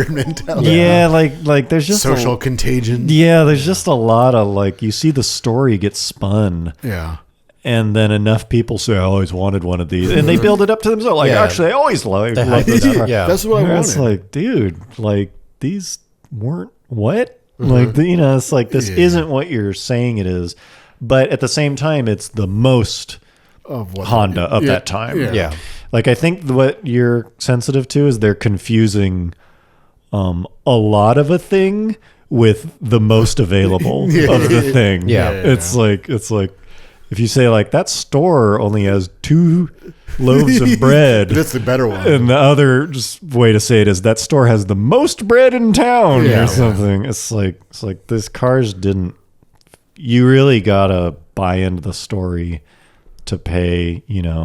mentality. Yeah, like there's just social contagion. Yeah, there's just a lot of like, you see the story get spun. Yeah. And then enough people say, I always wanted one of these. And they build it up to themselves. Like, actually, I always loved this car. Yeah. That's what I wanted. It's like, dude, like, these weren't what? Like, it's like, this isn't what you're saying it is. But at the same time, it's the most of what Honda of that time. Yeah. Like, I think what you're sensitive to is they're confusing a lot of a thing with the most available of the thing. Yeah. It's like, if you say like that store only has 2 loaves of bread, that's the better one. And the other just way to say it is that store has the most bread in town or something. It's like this cars didn't. You really gotta buy into the story to pay,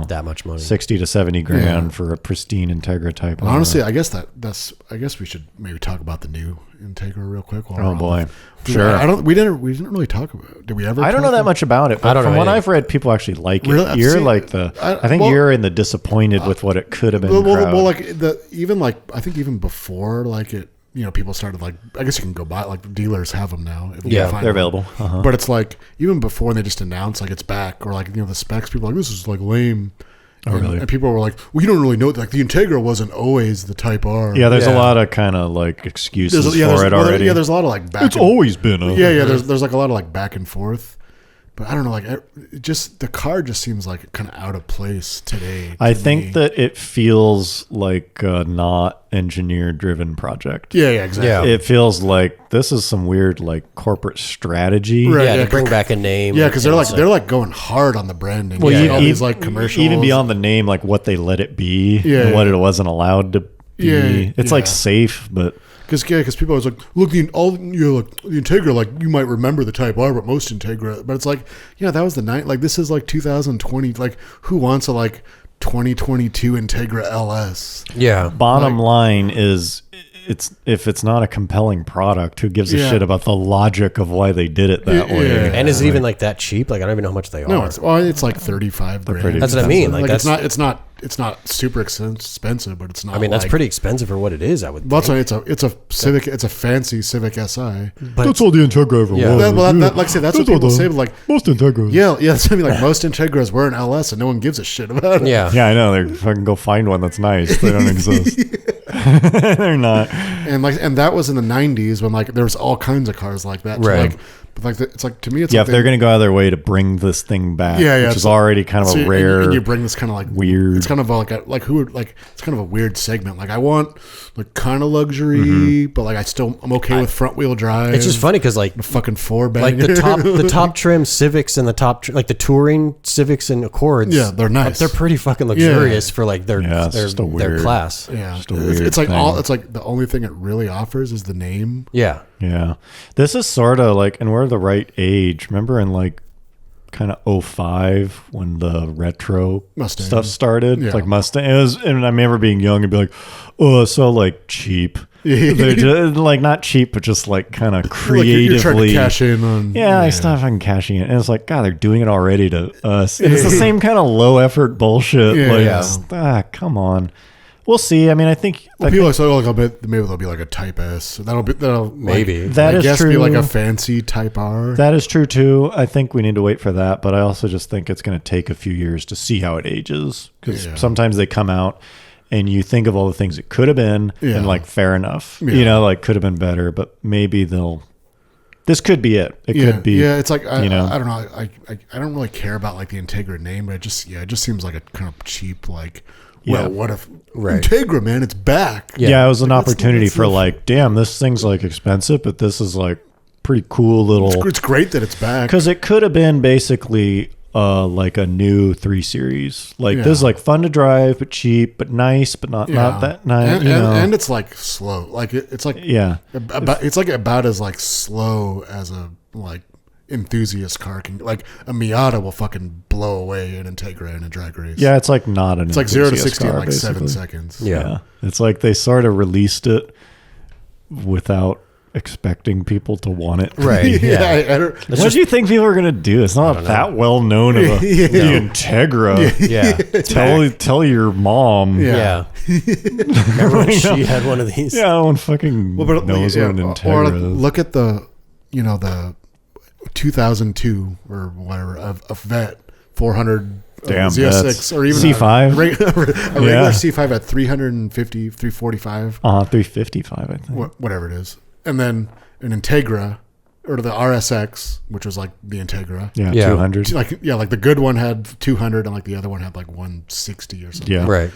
that much money, 60 to 70 grand for a pristine Integra Type R. Honestly, I guess I guess we should maybe talk about the new Integra real quick. Oh boy, sure. We didn't really talk about it. Did we ever? I don't know that much about it. But I don't know. From what I've read, people actually like it. Really? You're like I think you're in the disappointed with what it could have been. Well, like I think even before like it. People started like, I guess you can go buy, like dealers have them now. If you can find they're them. available. Uh-huh. But it's like, even before they just announced like it's back or like, the specs, people are like, this is like lame. Really? And people were like, well, you don't really know. Like the Integra wasn't always the Type R. Yeah, there's a lot of kind of like excuses for it already. Yeah, there's a lot of like back. It's always been a. Yeah. There's like a lot of like back and forth. But I don't know, like the car just seems like kind of out of place today. I think that it feels like a not engineer-driven project. Yeah, exactly. Yeah. It feels like this is some weird like corporate strategy. Right. to bring back a name. Yeah, because they're like going hard on the branding. Well, all these like commercials, even beyond the name, like what they let it be Yeah, and what it wasn't allowed to be. Yeah, It's like safe, but. Because people always like, look, the Integra, like you might remember the Type R, but most Integra, but it's like, that was the night. Like this is like 2020. Like who wants a like 2022 Integra LS? Yeah. Bottom line is, if it's not a compelling product, who gives a shit about the logic of why they did it that way? Yeah. And is it even like that cheap? Like I don't even know how much they are. No, it's like 35 grand. pretty That's what I mean. Like Like that's it's not super expensive, but it's not. I mean, that's like, pretty expensive for what it is. I would. Well, think. it's a Civic. It's a fancy Civic Si. But That's all the Integra ever Yeah. was. Like I say, that's what people say. But like most Integras. yeah. That's what I mean. Like most Integras were an LS, and no one gives a shit about it. yeah. Yeah, I know. They're fucking go find one that's nice. They don't exist. They're not. And that was in the 90s when like there was all kinds of cars like that. So, Right. like, but like it's like to me, it's Yeah, like if they're going to go out of their way to bring this thing back, which is already kind of a rare, and you bring this kind of like weird. It's kind of like who would like it's kind of a weird segment. Like I want like kind of luxury, but like I'm okay with front wheel drive. It's just funny because like a fucking four bag. like the top trim Civics and like the touring Civics and Accords. Yeah, they're nice. They're pretty fucking luxurious for like their it's just a their weird- class. Yeah, Just a weird it's like thing. it's like the only thing it really offers is the name. Yeah. Yeah. This is sort of like, and we're the right age. Remember in like kind of 05 when the retro Mustang. stuff started? Yeah. Like Mustang. It was, and I remember being young and be like, oh, it's so like cheap. They're just, like not cheap, but just like kind of creatively. Like you're trying to cash in on. Yeah, I stopped fucking cashing it. And it's like, God, they're doing it already to us. And it's the same kind of low effort bullshit. Come on. We'll see. I mean, I think People are saying, like, maybe there'll be like a Type S. That'll Maybe. like, that I is guess true. be like a fancy Type R. That is true too. I think we need to wait for that, but I also just think it's going to take a few years to see how it ages because sometimes they come out and you think of all the things it could have been and like fair enough, like could have been better, but maybe this could be it. It could be. Yeah, it's like I don't know. I don't really care about like the Integra name, but it just seems like a kind of cheap like. Well, what if Integra, man? It's back. Yeah, it was an Like, opportunity for like, damn, this thing's like expensive, but this is like pretty cool little. It's great that it's back because it could have been basically like a new 3 Series. Like this is like fun to drive, but cheap, but nice, but not that nice. And it's like slow. Like it's like it's like about as like slow as a like enthusiast car can. Like a Miata will fucking blow away an Integra in a drag race. Yeah, it's like not an. It's like 0 to 60 car, in like basically. 7 seconds. Yeah. It's like they sort of released it without expecting people to want it. Right. Yeah. I don't. What do you think people are going to do? It's not that well known of the Integra. Yeah. Tell your mom. Yeah. Remember when she had one of these? Yeah, no one fucking knows what an Integra or is. look at the 2002 or whatever of Vette 400 Damn, Z06 or even C5. a regular C5 at 350 345 355 I think. whatever it is, and then an Integra or the RSX, which was like the Integra. Yeah. 200. Like the good one had 200 and like the other one had like 160 or something. Yeah. Right.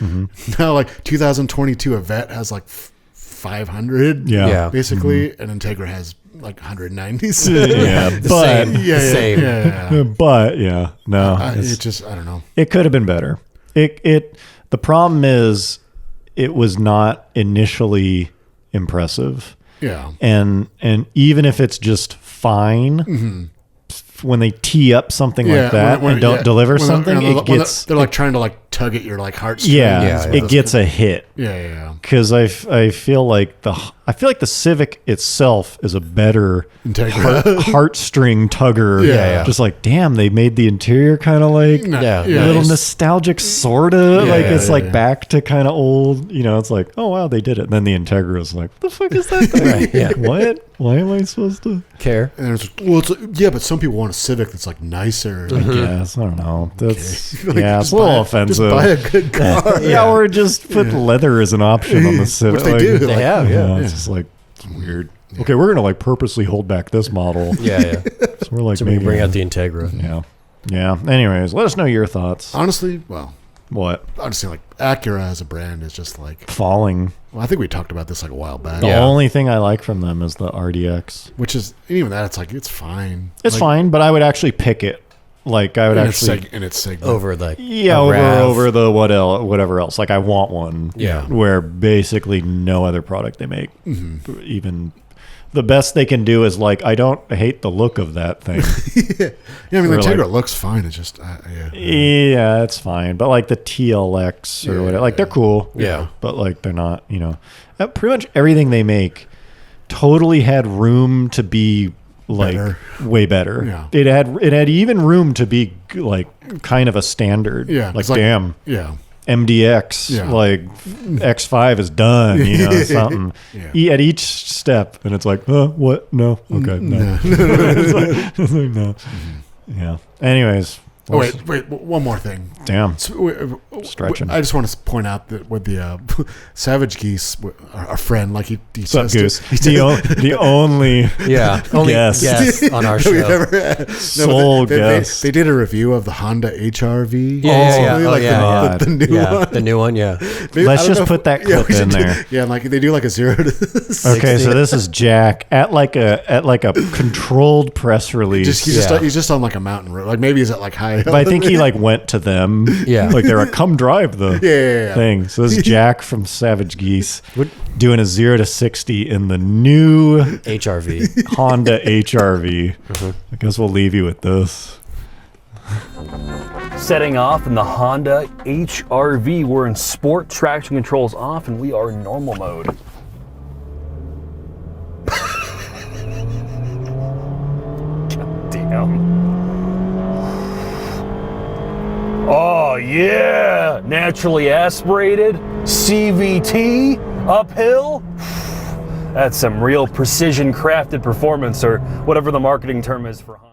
Now like 2022 a Vette has like 500. Yeah. Basically, an Integra has like 190. Yeah, but Same. but no, it just I don't know. it could have been better. The problem is it was not initially impressive. Yeah. And even if it's just fine when they tee up something like that and don't deliver something, it gets they're like trying to like tug at your like heartstrings. It gets a hit. Yeah. Because I feel like the Civic itself is a better heartstring tugger. Yeah. Just like, damn, they made the interior kind of like a little nostalgic, sorta. Like it's like back to kind of old. You know, it's like, oh wow, they did it. And then the Integra is like, what the fuck is that thing? Like, what? Why am I supposed to care? And but some people want a Civic that's like nicer. I guess, I don't know. That's it's a little offensive. Just buy a good car. Or just put leather as an option on the Civic. Which they do. They have, It's just like, it's weird. Okay, we're gonna like purposely hold back this model. So we're like, so we can bring out the Integra. Yeah. Anyways, let us know your thoughts. Honestly, well, what? Honestly, like Acura as a brand is just like falling. Well, I think we talked about this like a while back. The only thing I like from them is the RDX, which is even that it's like it's fine. It's fine, but I would actually pick it. Like I would actually in its segment over the over the whatever else. Like I want one. Where basically no other product they make, even the best they can do is like I don't hate the look of that thing. I mean the Integra looks fine. It's just it's fine. But like the TLX or whatever, like they're cool. But like they're not. You know, pretty much everything they make totally had room to be. Like way better. It had even room to be like kind of a standard. Like damn. MDX like X5 is done. You know something. At each step, and it's like, what? No. Okay. No. No. Yeah. Anyways. Oh, wait, one more thing. Damn. Stretching. I just want to point out that with the Savage Geese, our friend, like he says Goose. The only guest on our show. Guest. They did a review of the Honda HRV. The new one. The new one, Let's just put that clip in there. Yeah, like they do like a 0 to 60. Okay, so this is Jack at like a controlled press release. He's just on like a mountain road. Like maybe he's at like high. But I think he like went to them. Like they're like, come drive the thing. So this is Jack from Savage Geese doing a 0 to 60 in the new HRV. Honda HRV. I guess we'll leave you with this. Setting off in the Honda HRV. We're in sport, traction controls off, and we are in normal mode. God damn. Oh yeah, naturally aspirated, CVT, uphill. That's some real precision crafted performance, or whatever the marketing term is for Honda.